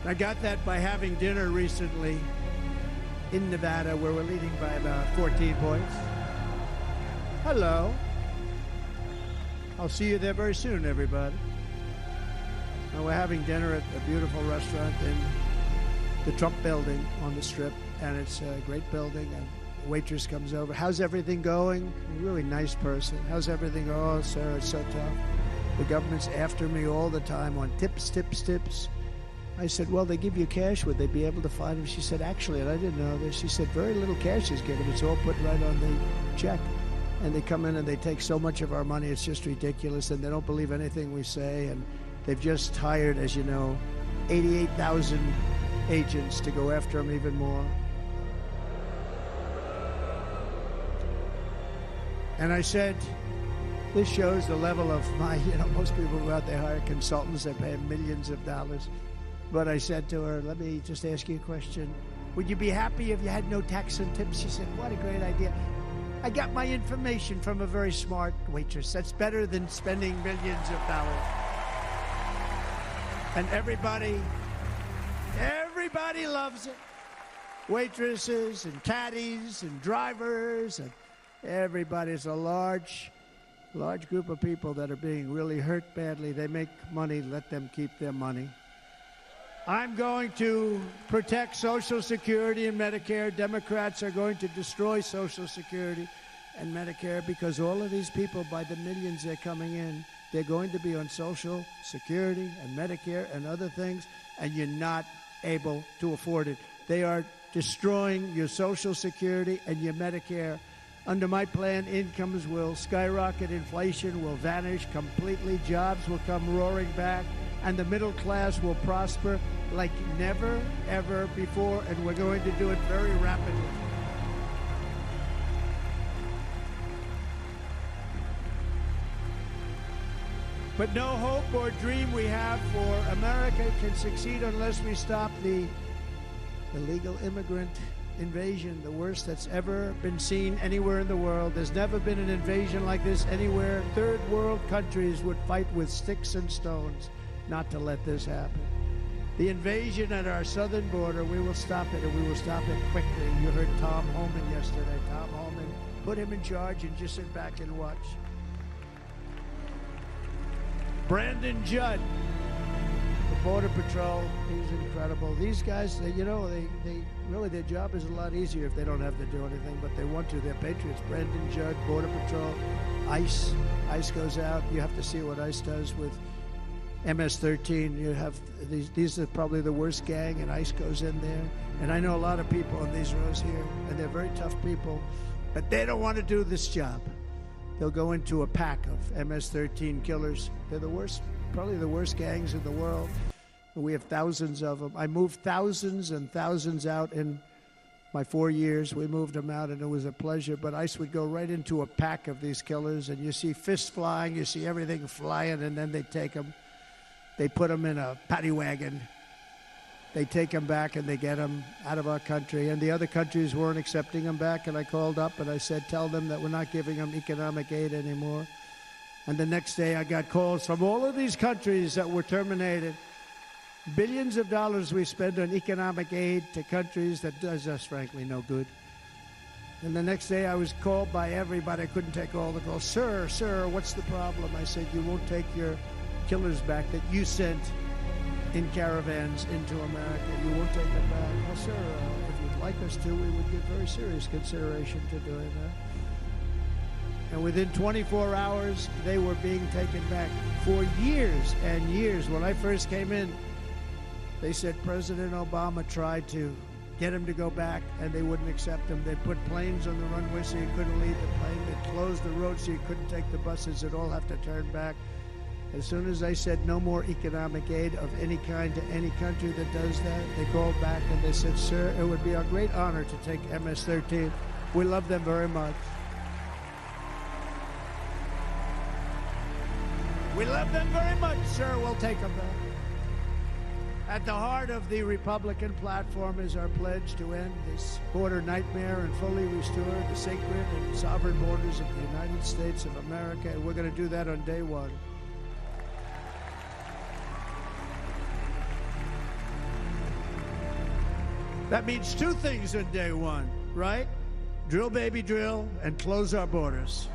I got that by having dinner recently in Nevada, where we're leading by about 14 points. Hello. I'll see you there very soon, everybody. And we're having dinner at a beautiful restaurant in the Trump building on the Strip, and it's a great building, and the waitress comes over. How's everything going? A really nice person. How's everything? Oh, sir, it's so tough. The government's after me all the time on tips, tips, tips. I said, well, they give you cash. Would they be able to find them? She said, actually, and I didn't know this, she said, very little cash is given. It's all put right on the check. And they come in and they take so much of our money, it's just ridiculous, and they don't believe anything we say. And they've just hired, as you know, 88,000 agents to go after them even more. And I said, this shows the level of my, most people go out, they hire consultants, they pay millions of dollars. But I said to her, let me just ask you a question. Would you be happy if you had no tax and tips? She said, what a great idea. I got my information from a very smart waitress. That's better than spending millions of dollars. And everybody loves it. Waitresses and caddies and drivers and everybody. It's a large group of people that are being really hurt badly. They make money, let them keep their money. I'm going to protect Social Security and Medicare. Democrats are going to destroy Social Security and Medicare because all of these people, by the millions they're coming in, they're going to be on Social Security and Medicare and other things, and you're not able to afford it. They are destroying your Social Security and your Medicare. Under my plan, incomes will skyrocket, inflation will vanish completely, jobs will come roaring back, and the middle class will prosper like never, ever before, and we're going to do it very rapidly. But no hope or dream we have for America can succeed unless we stop the illegal immigrant invasion, the worst that's ever been seen anywhere in the world. There's never been an invasion like this anywhere. Third world countries would fight with sticks and stones not to let this happen. The invasion at our southern border, we will stop it, and we will stop it quickly. You heard Tom Homan yesterday. Tom Homan, put him in charge and just sit back and watch. Brandon Judd, the Border Patrol, he's incredible. These guys, they really, their job is a lot easier if they don't have to do anything, but they want to. They're patriots. Brandon Judd, Border Patrol, ICE. ICE goes out. You have to see what ICE does with MS-13. You have these are probably the worst gang, and ICE goes in there. And I know a lot of people in these rows here, and they're very tough people, but they don't want to do this job. They'll go into a pack of MS-13 killers. They're the worst, probably the worst gangs in the world. And we have thousands of them. I moved thousands and thousands out in my 4 years. We moved them out, and it was a pleasure. But ICE would go right into a pack of these killers, and you see fists flying, you see everything flying, and then they take them. They put them in a paddy wagon. They take them back, and they get them out of our country. And the other countries weren't accepting them back, and I called up, and I said, tell them that we're not giving them economic aid anymore. And the next day, I got calls from all of these countries that were terminated. Billions of dollars we spend on economic aid to countries that does us, frankly, no good. And the next day, I was called by everybody. I couldn't take all the calls. Sir, what's the problem? I said, you won't take your killers back that you sent in caravans into America. You won't take them back. Well, sir, if you'd like us to, we would give very serious consideration to doing that. And within 24 hours, they were being taken back. For years and years, when I first came in, they said President Obama tried to get him to go back, and they wouldn't accept him. They put planes on the runway so you couldn't leave the plane. They closed the road so you couldn't take the buses. They'd all have to turn back. As soon as I said no more economic aid of any kind to any country that does that, they called back and they said, sir, it would be our great honor to take MS-13. We love them very much. We love them very much, sir. We'll take them back. At the heart of the Republican platform is our pledge to end this border nightmare and fully restore the sacred and sovereign borders of the United States of America. And we're going to do that on day one. That means two things on day one, right? Drill, baby, drill, and close our borders.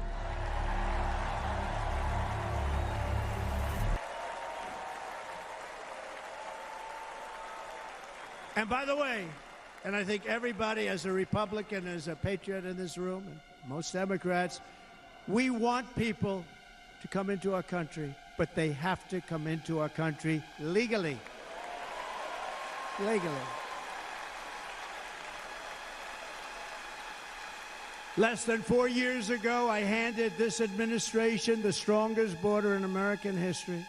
And by the way, and I think everybody as a Republican, as a patriot in this room, and most Democrats, we want people to come into our country, but they have to come into our country legally. Legally. Less than 4 years ago, I handed this administration the strongest border in American history.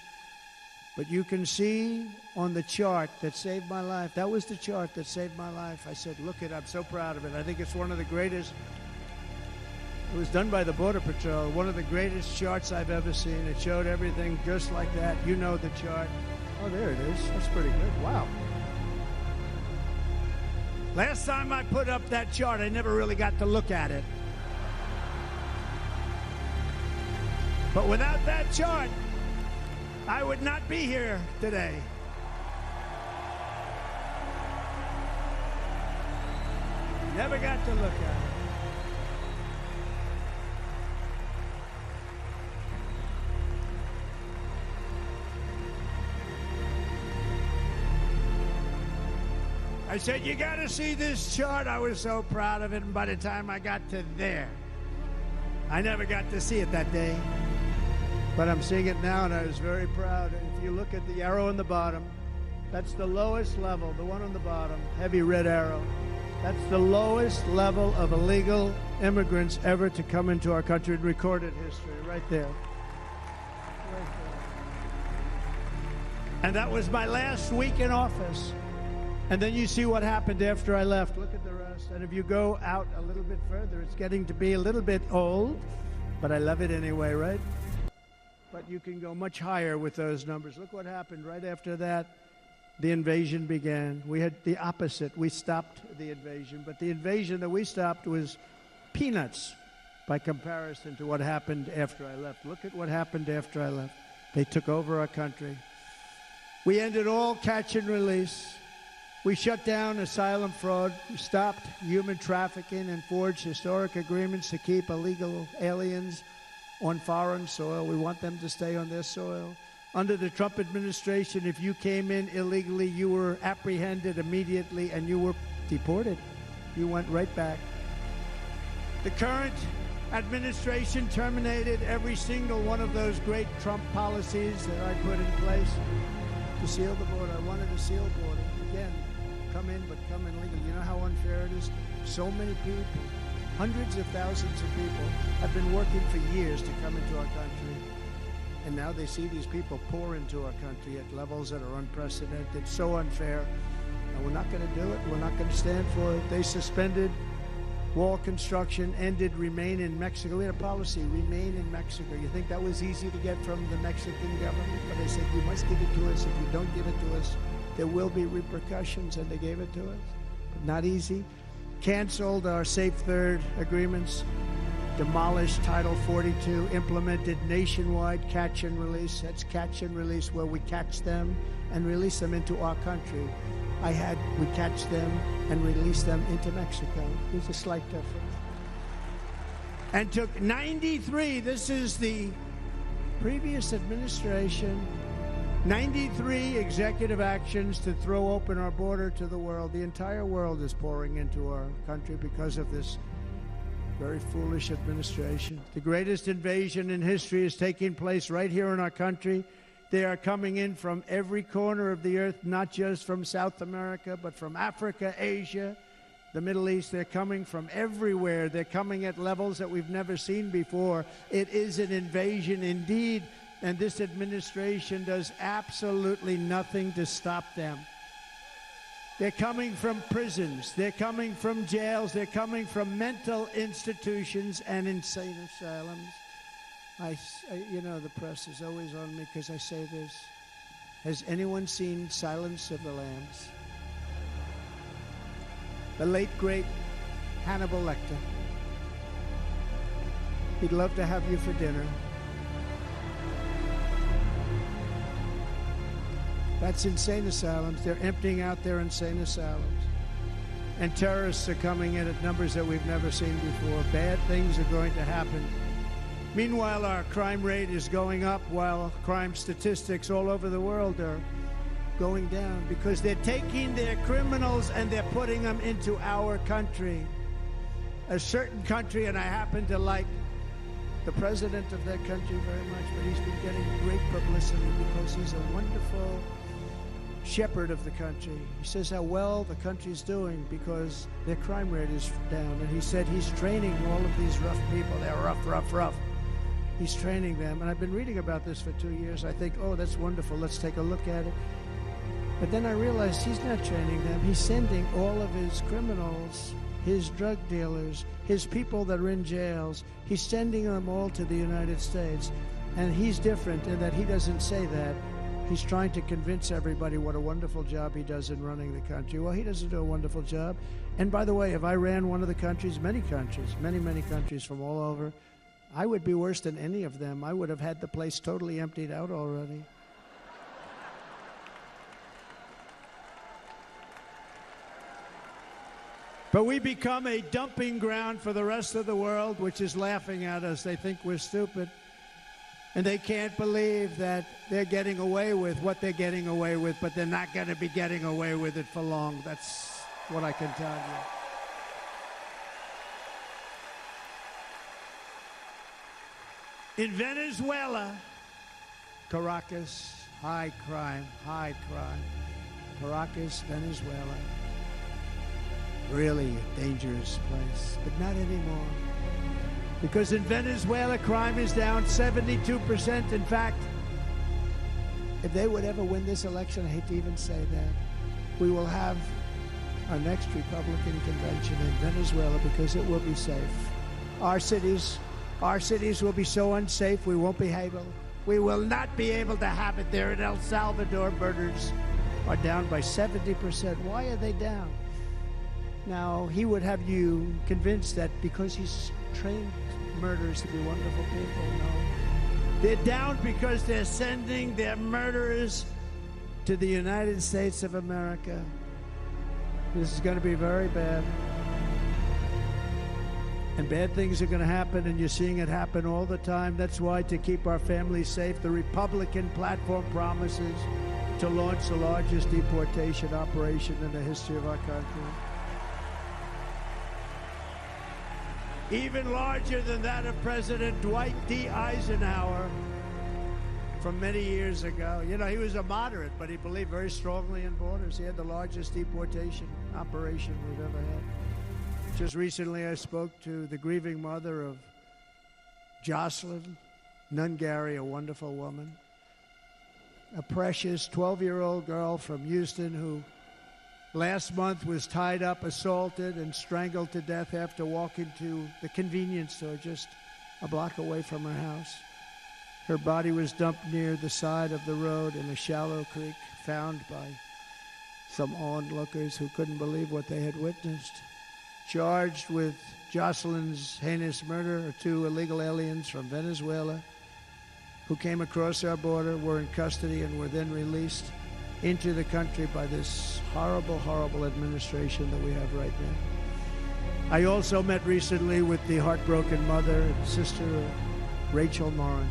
But you can see on the chart that saved my life, that was the chart that saved my life. I said, look it, I'm so proud of it. I think it's one of the greatest, it was done by the Border Patrol, one of the greatest charts I've ever seen. It showed everything just like that. You know the chart. Oh, there it is. That's pretty good. Wow. Last time I put up that chart, I never really got to look at it. But without that chart, I would not be here today. Never got to look at it. I said, you got to see this chart. I was so proud of it, and by the time I got to there, I never got to see it that day. But I'm seeing it now, and I was very proud. And if you look at the arrow on the bottom, that's the lowest level, the one on the bottom, heavy red arrow. That's the lowest level of illegal immigrants ever to come into our country in recorded history, right there. Right there. And that was my last week in office. And then you see what happened after I left. Look at the rest. And if you go out a little bit further, it's getting to be a little bit old, but I love it anyway, right? But you can go much higher with those numbers. Look what happened right after that. The invasion began. We had the opposite. We stopped the invasion. But the invasion that we stopped was peanuts by comparison to what happened after I left. Look at what happened after I left. They took over our country. We ended all catch and release. We shut down asylum fraud. We stopped human trafficking and forged historic agreements to keep illegal aliens on foreign soil. We want them to stay on their soil. Under the Trump administration, if you came in illegally, you were apprehended immediately and you were deported. You went right back. The current administration terminated every single one of those great Trump policies that I put in place to seal the border. I wanted to seal the border. Again, come in, but come in legally. You know how unfair it is? So many people, hundreds of thousands of people have been working for years to come into our country. And now they see these people pour into our country at levels that are unprecedented, so unfair. And we're not going to do it. We're not going to stand for it. They suspended wall construction, ended remain in Mexico. We had a policy, remain in Mexico. You think that was easy to get from the Mexican government? But they said, you must give it to us. If you don't give it to us, there will be repercussions, and they gave it to us. But not easy. Canceled our Safe Third agreements, demolished Title 42, implemented nationwide catch and release. That's catch and release, where we catch them and release them into our country. We catch them and release them into Mexico. There's a slight difference. And took 93, this is the previous administration, 93 executive actions to throw open our border to the world. The entire world is pouring into our country because of this very foolish administration. The greatest invasion in history is taking place right here in our country. They are coming in from every corner of the earth, not just from South America, but from Africa, Asia, the Middle East. They're coming from everywhere. They're coming at levels that we've never seen before. It is an invasion indeed, and this administration does absolutely nothing to stop them. They're coming from prisons. They're coming from jails. They're coming from mental institutions and insane asylums. You know, the press is always on me because I say this. Has anyone seen Silence of the Lambs? The late, great Hannibal Lecter. He'd love to have you for dinner. That's insane asylums. They're emptying out their insane asylums. And terrorists are coming in at numbers that we've never seen before. Bad things are going to happen. Meanwhile, our crime rate is going up while crime statistics all over the world are going down because they're taking their criminals and they're putting them into our country. A certain country, and I happen to like the president of that country very much, but he's been getting great publicity because he's a wonderful shepherd of the country. He says how well the country's doing because their crime rate is down. And he said he's training all of these rough people. They're rough. He's training them. And I've been reading about this for 2 years. I think, oh, that's wonderful. Let's take a look at it. But then I realized he's not training them. He's sending all of his criminals, his drug dealers, his people that are in jails. He's sending them all to the United States. And he's different in that he doesn't say that. He's trying to convince everybody what a wonderful job he does in running the country. Well, he doesn't do a wonderful job. And by the way, if I ran one of the countries, many countries from all over, I would be worse than any of them. I would have had the place totally emptied out already. But we become a dumping ground for the rest of the world, which is laughing at us. They think we're stupid. And they can't believe that they're getting away with what they're getting away with, but they're not going to be getting away with it for long. That's what I can tell you. In Venezuela, Caracas, high crime. Caracas, Venezuela. Really a dangerous place, but not anymore. Because in Venezuela, crime is down 72%. In fact, if they would ever win this election, I hate to even say that, we will have our next Republican convention in Venezuela because it will be safe. Our cities will be so unsafe we won't be able. We will not be able to have it there. In El Salvador, murders are down by 70%. Why are they down? Now, he would have you convinced that because he's trained murderers to be wonderful people. No. They're down because they're sending their murderers to the United States of America. This is going to be very bad. And bad things are going to happen, and you're seeing it happen all the time. That's why, to keep our families safe, the Republican platform promises to launch the largest deportation operation in the history of our country. Even larger than that of President Dwight D. Eisenhower from many years ago. You know, he was a moderate, but he believed very strongly in borders. He had the largest deportation operation we've ever had. Just recently, I spoke to the grieving mother of Jocelyn Nungary, a wonderful woman, a precious 12-year-old girl from Houston who last month was tied up, assaulted, and strangled to death after walking to the convenience store just a block away from her house. Her body was dumped near the side of the road in a shallow creek, found by some onlookers who couldn't believe what they had witnessed. Charged with Jocelyn's heinous murder are 2 illegal aliens from Venezuela who came across our border, were in custody, and were then released into the country by this horrible, horrible administration that we have right now. I also met recently with the heartbroken mother and sister of Rachel Morin.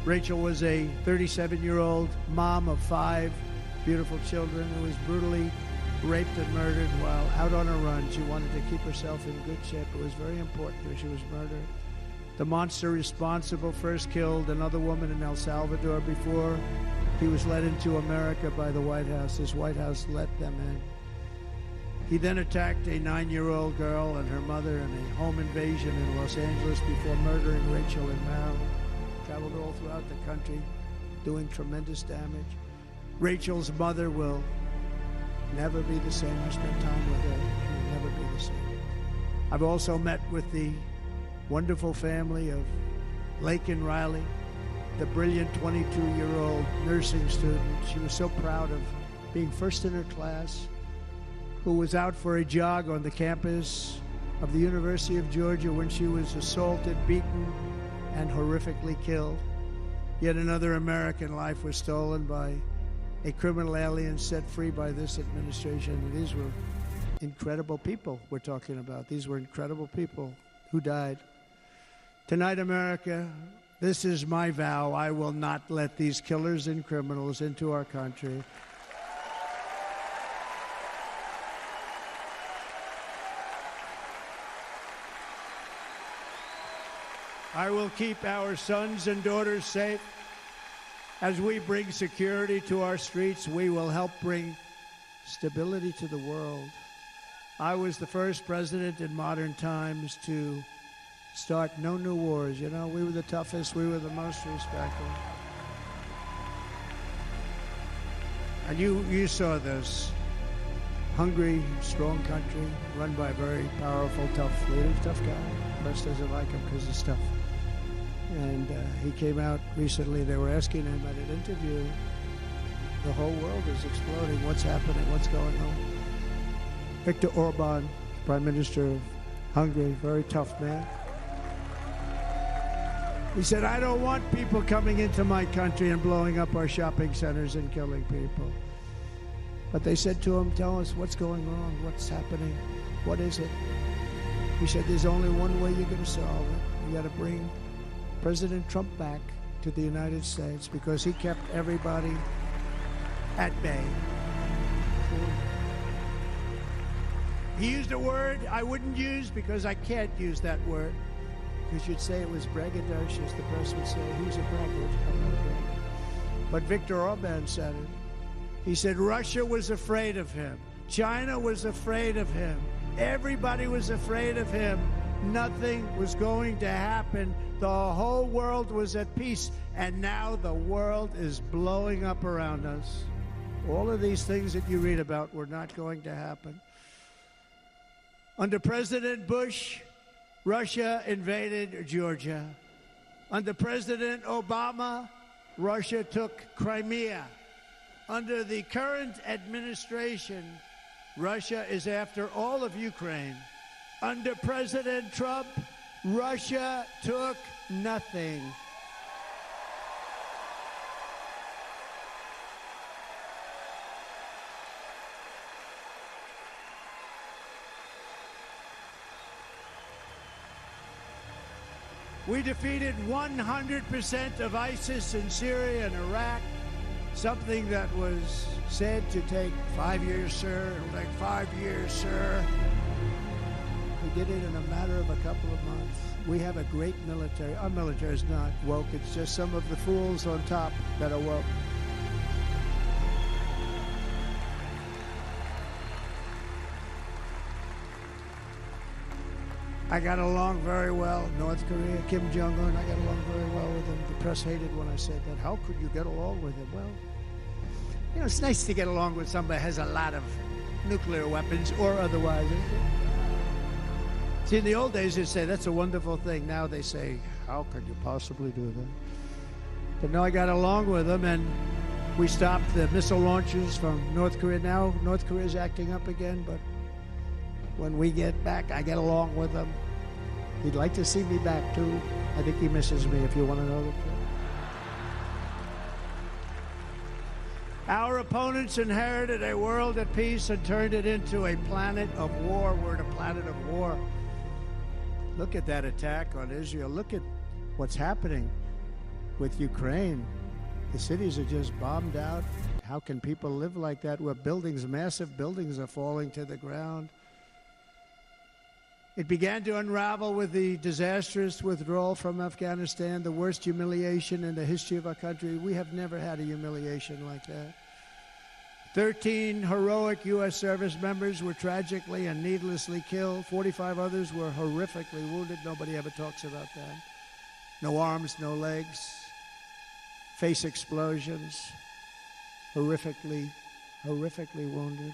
Rachel was a 37-year-old mom of 5 beautiful children who was brutally raped and murdered while out on a run. She wanted to keep herself in good shape. It was very important that she was murdered. The monster responsible first killed another woman in El Salvador before he was led into America by the White House. This White House let them in. He then attacked a 9-year-old girl and her mother in a home invasion in Los Angeles before murdering Rachel in Maryland. Traveled all throughout the country, doing tremendous damage. Rachel's mother will never be the same. I spent time with her. She will never be the same. I've also met with the wonderful family of Lake and Riley, the brilliant 22-year-old nursing student. She was so proud of being first in her class, who was out for a jog on the campus of the University of Georgia when she was assaulted, beaten, and horrifically killed. Yet another American life was stolen by a criminal alien set free by this administration. And these were incredible people we're talking about. These were incredible people who died. Tonight, America, this is my vow. I will not let these killers and criminals into our country. I will keep our sons and daughters safe. As we bring security to our streets, we will help bring stability to the world. I was the first president in modern times to start no new wars. You know, we were the toughest, we were the most respectful. And you saw this. Hungry, strong country, run by a very powerful, tough leader, tough guy. Press doesn't like him because he's tough. And he came out recently, they were asking him at an interview, the whole world is exploding, what's happening, what's going on? Viktor Orban, Prime Minister of Hungary, very tough man. He said, I don't want people coming into my country and blowing up our shopping centers and killing people. But they said to him, tell us what's going wrong, what's happening, what is it? He said, there's only one way you're going to solve it. You got to bring President Trump back to the United States because he kept everybody at bay. He used a word I wouldn't use because I can't use that word. Because you'd say it was braggadocious. The press would say, who's a braggart? I'm not a braggart. But Viktor Orban said it. He said Russia was afraid of him. China was afraid of him. Everybody was afraid of him. Nothing was going to happen. The whole world was at peace. And now the world is blowing up around us. All of these things that you read about were not going to happen. Under President Bush, Russia invaded Georgia. Under President Obama, Russia took Crimea. Under the current administration, Russia is after all of Ukraine. Under President Trump, Russia took nothing. We defeated 100% of ISIS in Syria and Iraq, something that was said to take 5 years, sir. It'll take 5 years, sir. We did it in a matter of a couple of months. We have a great military. Our military is not woke. It's just some of the fools on top that are woke. I got along very well. North Korea, Kim Jong-un, I got along very well with him. The press hated when I said that. How could you get along with him? Well, you know, it's nice to get along with somebody who has a lot of nuclear weapons or otherwise. See, in the old days, they'd say, that's a wonderful thing. Now they say, how could you possibly do that? But no, I got along with them, and we stopped the missile launches from North Korea. Now North Korea is acting up again, but when we get back, I get along with him. He'd like to see me back, too. I think he misses me, if you want to know the truth. Our opponents inherited a world at peace and turned it into a planet of war. We're in a planet of war. Look at that attack on Israel. Look at what's happening. with Ukraine. The cities are just bombed out. How can people live like that where buildings, massive buildings, are falling to the ground? It began to unravel with the disastrous withdrawal from Afghanistan, the worst humiliation in the history of our country. We have never had a humiliation like that. 13 heroic U.S. service members were tragically and needlessly killed. 45 others were horrifically wounded. Nobody ever talks about that. No arms, no legs, face explosions, horrifically wounded.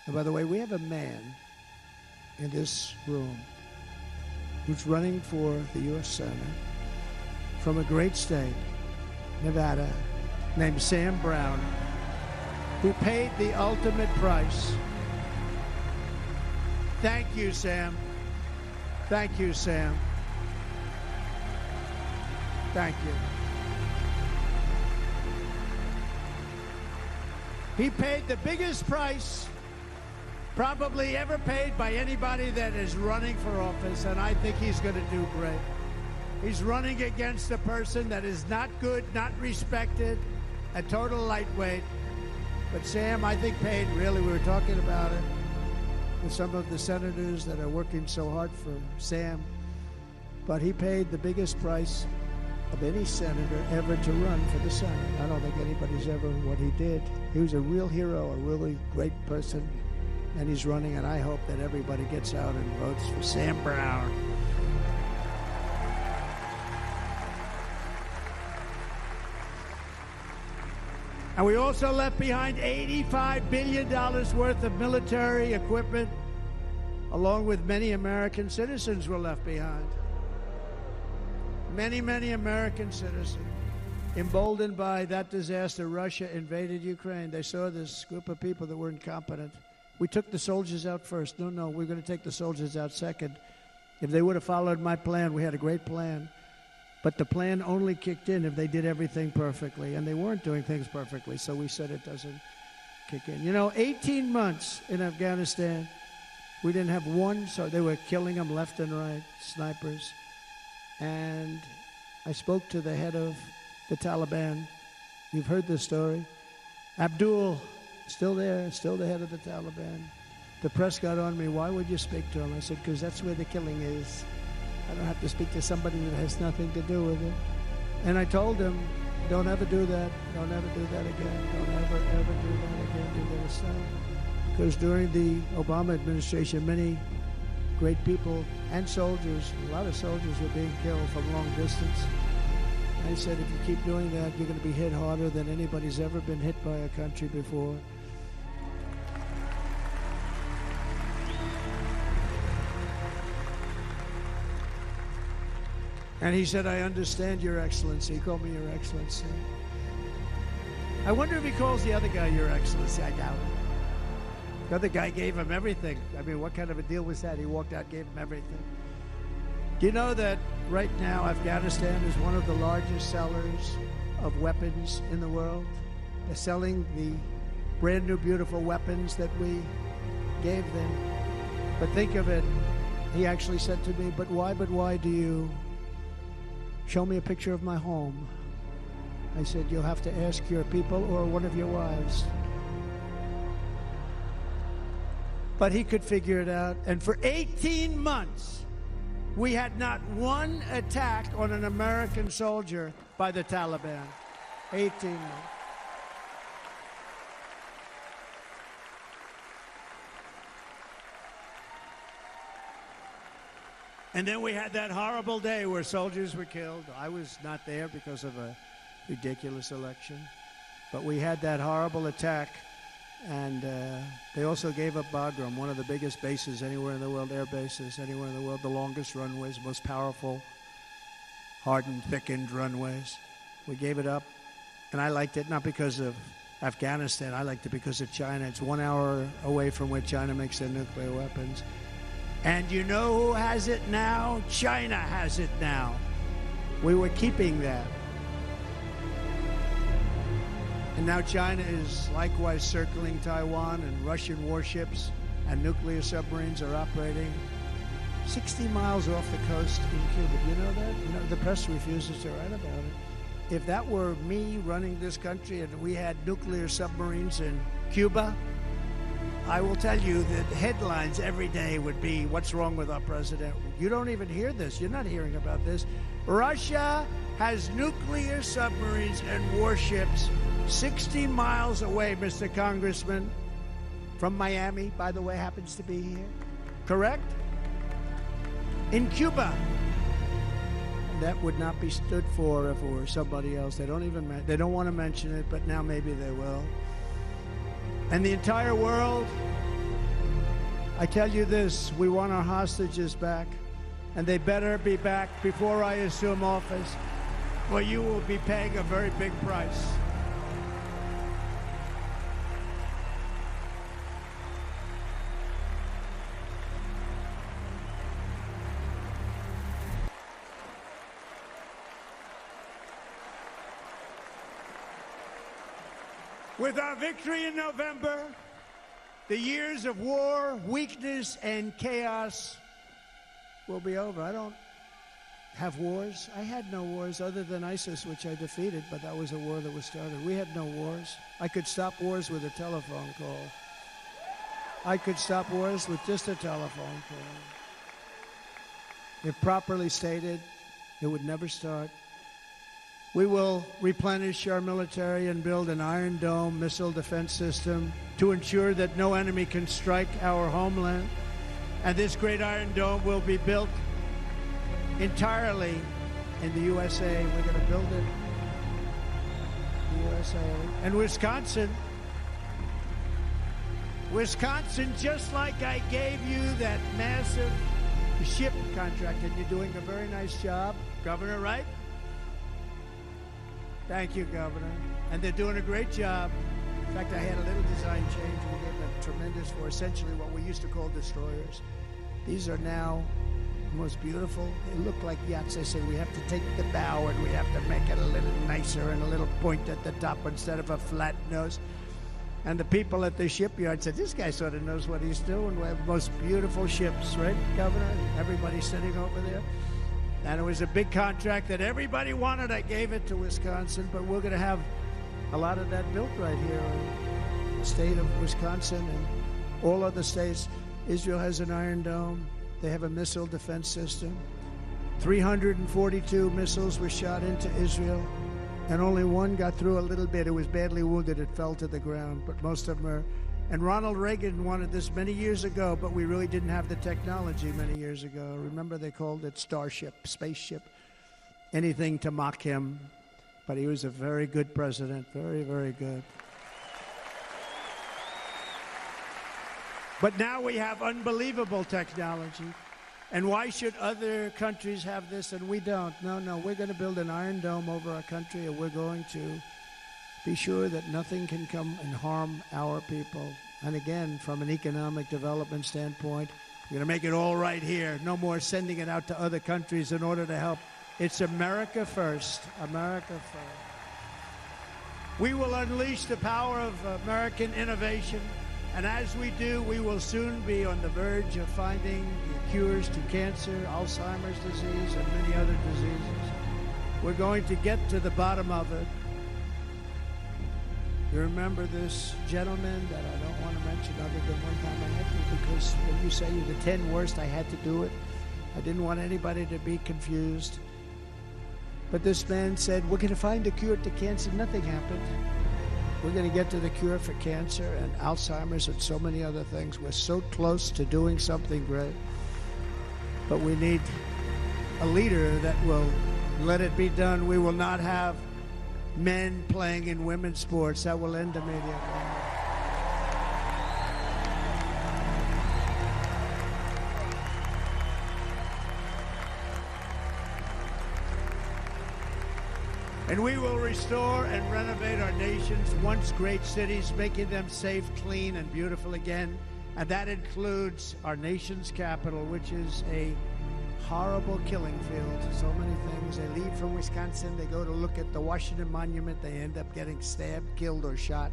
And by the way, we have a man in this room who's running for the U.S. Senate from a great state, Nevada, named Sam Brown, who paid the ultimate price. Thank you, Sam. Thank you, Sam. Thank you. He paid the biggest price probably ever paid by anybody that is running for office, and I think he's going to do great. He's running against a person that is not good, not respected, a total lightweight. But Sam, I think, paid, really, we were talking about it with some of the senators that are working so hard for Sam, but he paid the biggest price of any senator ever to run for the Senate. I don't think anybody's ever what he did. He was a real hero, a really great person, and he's running, and I hope that everybody gets out and votes for Sam Brown. And we also left behind $85 billion worth of military equipment, along with many American citizens were left behind. Many, many American citizens. Emboldened by that disaster, Russia invaded Ukraine. They saw this group of people that were incompetent. We took the soldiers out first. No, we're going to take the soldiers out second. If they would have followed my plan, we had a great plan. But the plan only kicked in if they did everything perfectly, and they weren't doing things perfectly, so we said it doesn't kick in. You know, 18 months in Afghanistan, we didn't have one, so they were killing them left and right, snipers. And I spoke to the head of the Taliban. You've heard this story. Abdul, still there, still the head of the Taliban. The press got on me, why would you speak to him? I said, because that's where the killing is. I don't have to speak to somebody that has nothing to do with it. And I told him, don't ever do that. Don't ever do that again. Don't ever do that again. You're going to stop. Because during the Obama administration, many great people and soldiers, a lot of soldiers were being killed from long distance. I said, if you keep doing that, you're going to be hit harder than anybody's ever been hit by a country before. And he said, I understand, Your Excellency. He called me Your Excellency. I wonder if he calls the other guy Your Excellency. I doubt it. The other guy gave him everything. I mean, what kind of a deal was that? He walked out, gave him everything. Do you know that right now Afghanistan is one of the largest sellers of weapons in the world? They're selling the brand new, beautiful weapons that we gave them. But think of it. He actually said to me, but why do you show me a picture of my home? I said, you'll have to ask your people or one of your wives. But he could figure it out. And for 18 months, we had not one attack on an American soldier by the Taliban. 18 months. And then we had that horrible day where soldiers were killed. I was not there because of a ridiculous election. But we had that horrible attack. And they also gave up Bagram, one of the biggest bases anywhere in the world, air bases anywhere in the world, the longest runways, most powerful, hardened, thickened runways. We gave it up. And I liked it not because of Afghanistan. I liked it because of China. It's 1 hour away from where China makes their nuclear weapons. And you know who has it now? China has it now. We were keeping that. And now China is likewise circling Taiwan, and Russian warships and nuclear submarines are operating 60 miles off the coast in Cuba. Do you know that? You know, the press refuses to write about it. if that were me running this country and we had nuclear submarines in Cuba, I will tell you that headlines every day would be, what's wrong with our president? You don't even hear this. You're not hearing about this. Russia has nuclear submarines and warships 60 miles away, Mr. Congressman, from Miami, by the way, happens to be here. Correct? In Cuba. That would not be stood for if it were somebody else. They don't want to mention it, but now maybe they will. And the entire world, I tell you this, we want our hostages back, and they better be back before I assume office, or you will be paying a very big price. With our victory in November, the years of war, weakness, and chaos will be over. I don't have wars. I had no wars other than ISIS, which I defeated, but that was a war that was started. We had no wars. I could stop wars with a telephone call. I could stop wars with just a telephone call. If properly stated, it would never start. We will replenish our military and build an Iron Dome missile defense system to ensure that no enemy can strike our homeland. And this great Iron Dome will be built entirely in the USA. We're going to build it in the USA. And Wisconsin, just like I gave you that massive ship contract, and you're doing a very nice job, Governor, right? Thank you, Governor. And they're doing a great job. In fact, I had a little design change. We gave them tremendous for essentially what we used to call destroyers. These are now the most beautiful. They look like yachts. I say we have to take the bow and we have to make it a little nicer and a little point at the top instead of a flat nose. And the people at the shipyard said, this guy sort of knows what he's doing. We have the most beautiful ships, right, Governor? Everybody sitting over there. And it was a big contract that everybody wanted. I gave it to Wisconsin, but we're going to have a lot of that built right here in the state of Wisconsin and all other states. Israel has an Iron Dome. They have a missile defense system. 342 missiles were shot into Israel, and only one got through a little bit. It was badly wounded. It fell to the ground, but most of them are. And Ronald Reagan wanted this many years ago, but we really didn't have the technology many years ago. Remember, they called it Starship, spaceship, anything to mock him. But he was a very good president, very, very good. But now we have unbelievable technology. And why should other countries have this and we don't? No, we're going to build an Iron Dome over our country, and we're going to be sure that nothing can come and harm our people. And again, from an economic development standpoint, we're going to make it all right here. No more sending it out to other countries in order to help. It's America first. America first. We will unleash the power of American innovation. And as we do, we will soon be on the verge of finding the cures to cancer, Alzheimer's disease, and many other diseases. We're going to get to the bottom of it. You remember this gentleman that I don't want to mention other than one time I had to, because when you say you're the 10 worst, I had to do it. I didn't want anybody to be confused. But this man said, we're going to find a cure to cancer. Nothing happened. We're going to get to the cure for cancer and Alzheimer's and so many other things. We're so close to doing something great. But we need a leader that will let it be done. We will not have men playing in women's sports. That will end immediately. And we will restore and renovate our nation's once great cities, making them safe, clean, and beautiful again. And that includes our nation's capital, which is a horrible killing field. So many things. They leave from Wisconsin, they go to look at the Washington Monument, they end up getting stabbed, killed, or shot.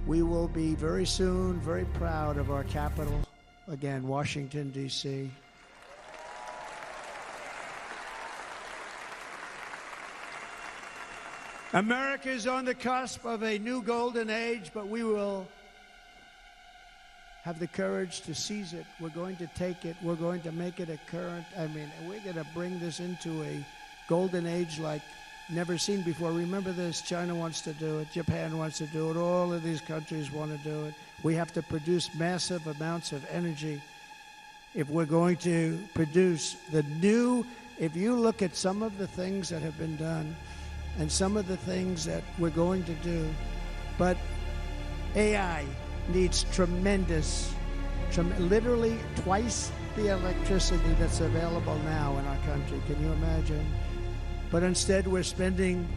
We will be very soon very proud of our capital, again, Washington, D.C. . America is on the cusp of a new golden age, but we will have the courage to seize it. We're going to take it. We're going to make it a current. We're going to bring this into a golden age like never seen before. Remember this, China wants to do it, Japan wants to do it, all of these countries want to do it. We have to produce massive amounts of energy if we're going to produce the new. If you look at some of the things that have been done and some of the things that we're going to do, but AI needs literally twice the electricity that's available now in our country. Can you imagine? But instead, we're spending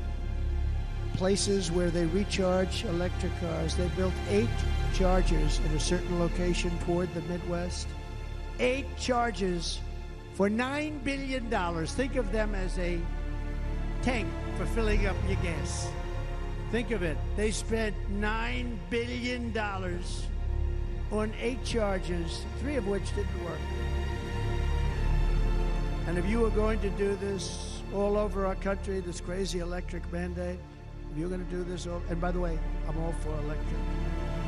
places where they recharge electric cars. They built 8 chargers in a certain location toward the Midwest. 8 chargers for $9 billion. Think of them as a tank for filling up your gas. Think of it. They spent $9 billion on 8 chargers, 3 of which didn't work. And if you were going to do this all over our country, this crazy electric mandate, if you're going to do this, and by the way, I'm all for electric.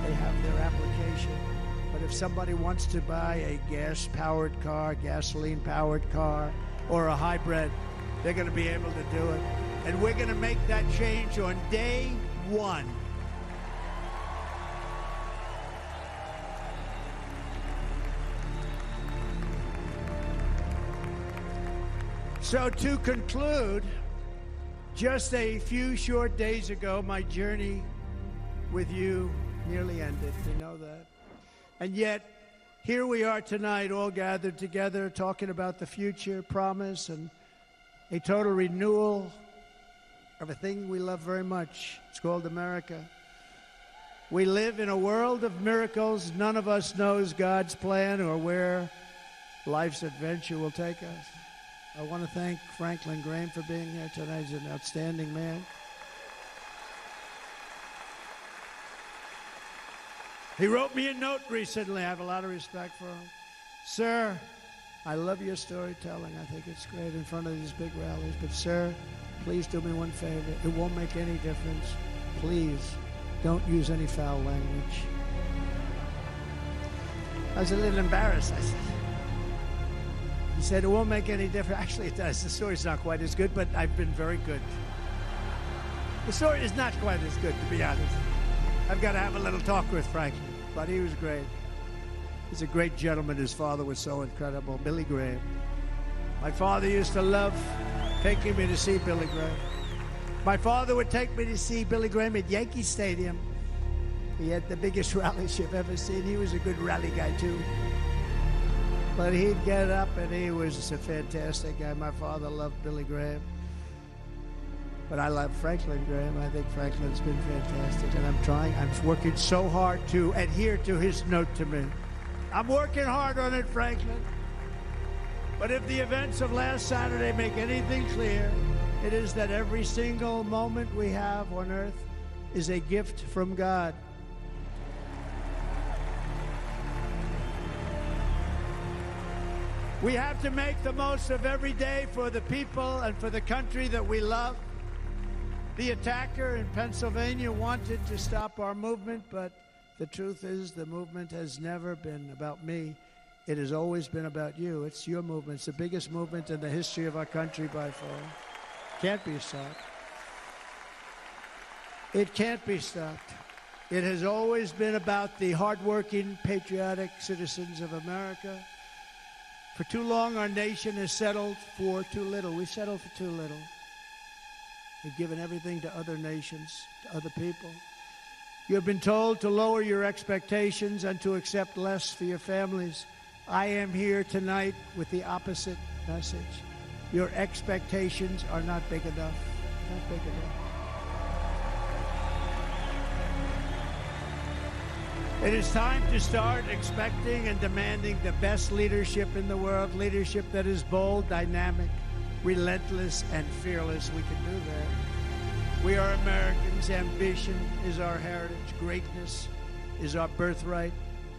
They have their application. But if somebody wants to buy a gas-powered car, gasoline-powered car, or a hybrid, they're going to be able to do it. And we're going to make that change on day 1. So to conclude, just a few short days ago, my journey with you nearly ended. You know that. And yet, here we are tonight, all gathered together, talking about the future, promise, and a total renewal of a thing we love very much. It's called America. We live in a world of miracles. None of us knows God's plan or where life's adventure will take us. I want to thank Franklin Graham for being here tonight. He's an outstanding man. He wrote me a note recently. I have a lot of respect for him. Sir, I love your storytelling. I think it's great in front of these big rallies. But, sir, please do me one favor. It won't make any difference. Please don't use any foul language. I was a little embarrassed. I said, he said, it won't make any difference. Actually, it does. The story's not quite as good, but I've been very good. The story is not quite as good, to be honest. I've got to have a little talk with Franklin, but he was great. He's a great gentleman. His father was so incredible, Billy Graham. My father used to love taking me to see Billy Graham. My father would take me to see Billy Graham at Yankee Stadium. He had the biggest rallies you've ever seen. He was a good rally guy, too. But he'd get up, and he was a fantastic guy. My father loved Billy Graham. But I love Franklin Graham. I think Franklin's been fantastic. And I'm working so hard to adhere to his note to me. I'm working hard on it, Franklin. But if the events of last Saturday make anything clear, it is that every single moment we have on earth is a gift from God. We have to make the most of every day for the people and for the country that we love. The attacker in Pennsylvania wanted to stop our movement, but the truth is the movement has never been about me. It has always been about you. It's your movement. It's the biggest movement in the history of our country by far. Can't be stopped. It can't be stopped. It has always been about the hardworking, patriotic citizens of America. For too long, our nation has settled for too little. We settled for too little. We've given everything to other nations, to other people. You have been told to lower your expectations and to accept less for your families. I am here tonight with the opposite message. Your expectations are not big enough. Not big enough. It is time to start expecting and demanding the best leadership in the world, leadership that is bold, dynamic, relentless, and fearless. We can do that. We are Americans. Ambition is our heritage. Greatness is our birthright.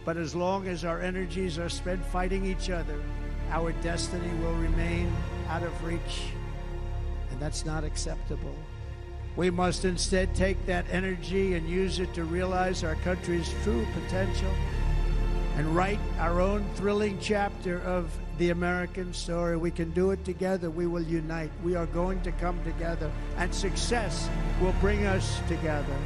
But as long as our energies are spent fighting each other, our destiny will remain out of reach. And that's not acceptable. We must instead take that energy and use it to realize our country's true potential and write our own thrilling chapter of the American story. We can do it together. We will unite. We are going to come together, and success will bring us together.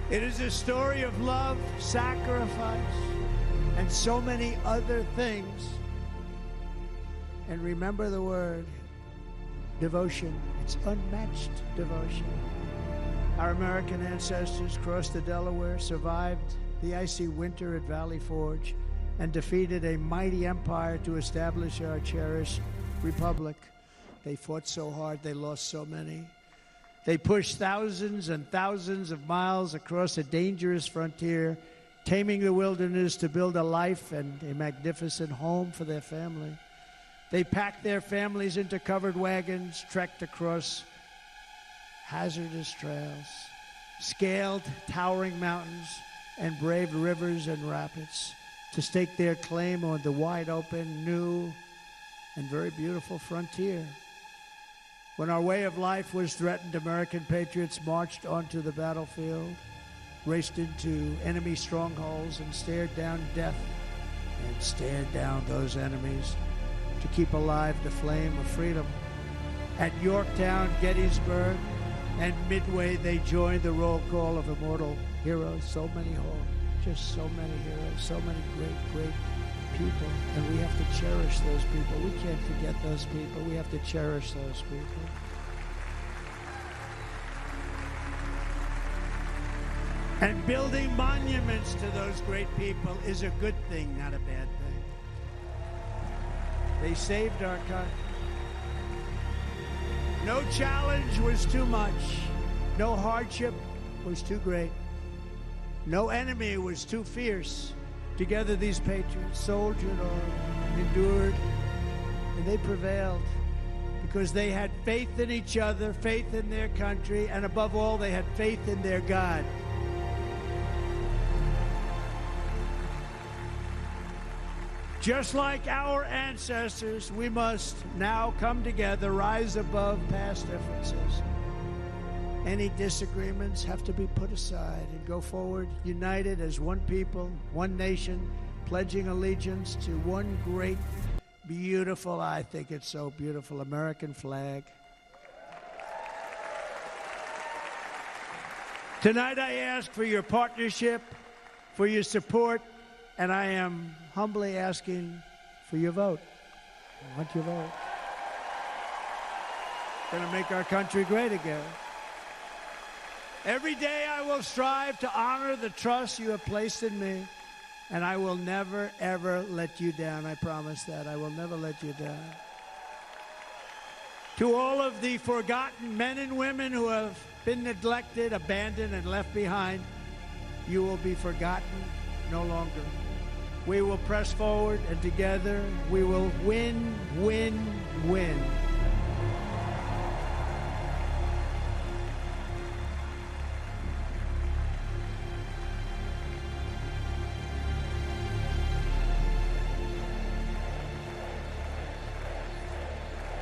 It is a story of love, sacrifice, and so many other things. And remember the word, devotion. It's unmatched devotion. Our American ancestors crossed the Delaware, survived the icy winter at Valley Forge, and defeated a mighty empire to establish our cherished republic. They fought so hard, they lost so many. They pushed thousands and thousands of miles across a dangerous frontier, taming the wilderness to build a life and a magnificent home for their family. They packed their families into covered wagons, trekked across hazardous trails, scaled towering mountains, and braved rivers and rapids to stake their claim on the wide open, new, and very beautiful frontier. When our way of life was threatened, American patriots marched onto the battlefield, raced into enemy strongholds, and stared down death and stared down those enemies to keep alive the flame of freedom. At Yorktown, Gettysburg, and Midway, they joined the roll call of immortal heroes. So many just so many heroes, so many great people. And we have to cherish those people. We can't forget those people. We have to cherish those people. And building monuments to those great people is a good thing, not a bad thing. They saved our country. No challenge was too much. No hardship was too great. No enemy was too fierce. Together these patriots soldiered on, endured, and they prevailed because they had faith in each other, faith in their country, and above all, they had faith in their God. Just like our ancestors, we must now come together, rise above past differences. Any disagreements have to be put aside and go forward, united as one people, one nation, pledging allegiance to one great, beautiful, I think it's so beautiful, American flag. Tonight I ask for your partnership, for your support, and I am humbly asking for your vote. I want your vote. Going to make our country great again. Every day I will strive to honor the trust you have placed in me, and I will never, ever let you down. I promise that. I will never let you down. To all of the forgotten men and women who have been neglected, abandoned, and left behind, you will be forgotten no longer. We will press forward, and together we will win, win, win.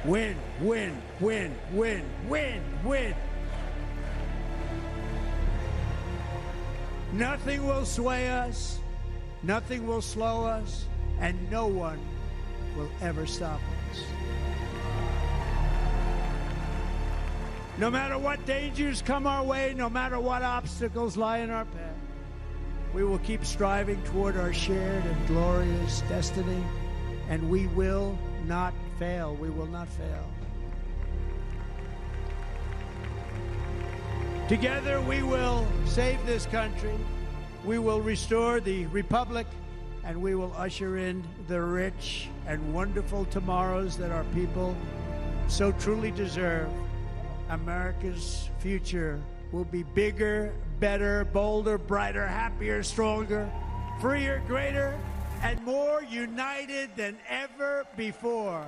Win, win, win, win, win, win. Nothing will sway us, nothing will slow us, and no one will ever stop us. No matter what dangers come our way, no matter what obstacles lie in our path, we will keep striving toward our shared and glorious destiny, and we will not fail. We will not fail. Together we will save this country, we will restore the republic, and we will usher in the rich and wonderful tomorrows that our people so truly deserve. America's future will be bigger, better, bolder, brighter, happier, stronger, freer, greater, and more united than ever before.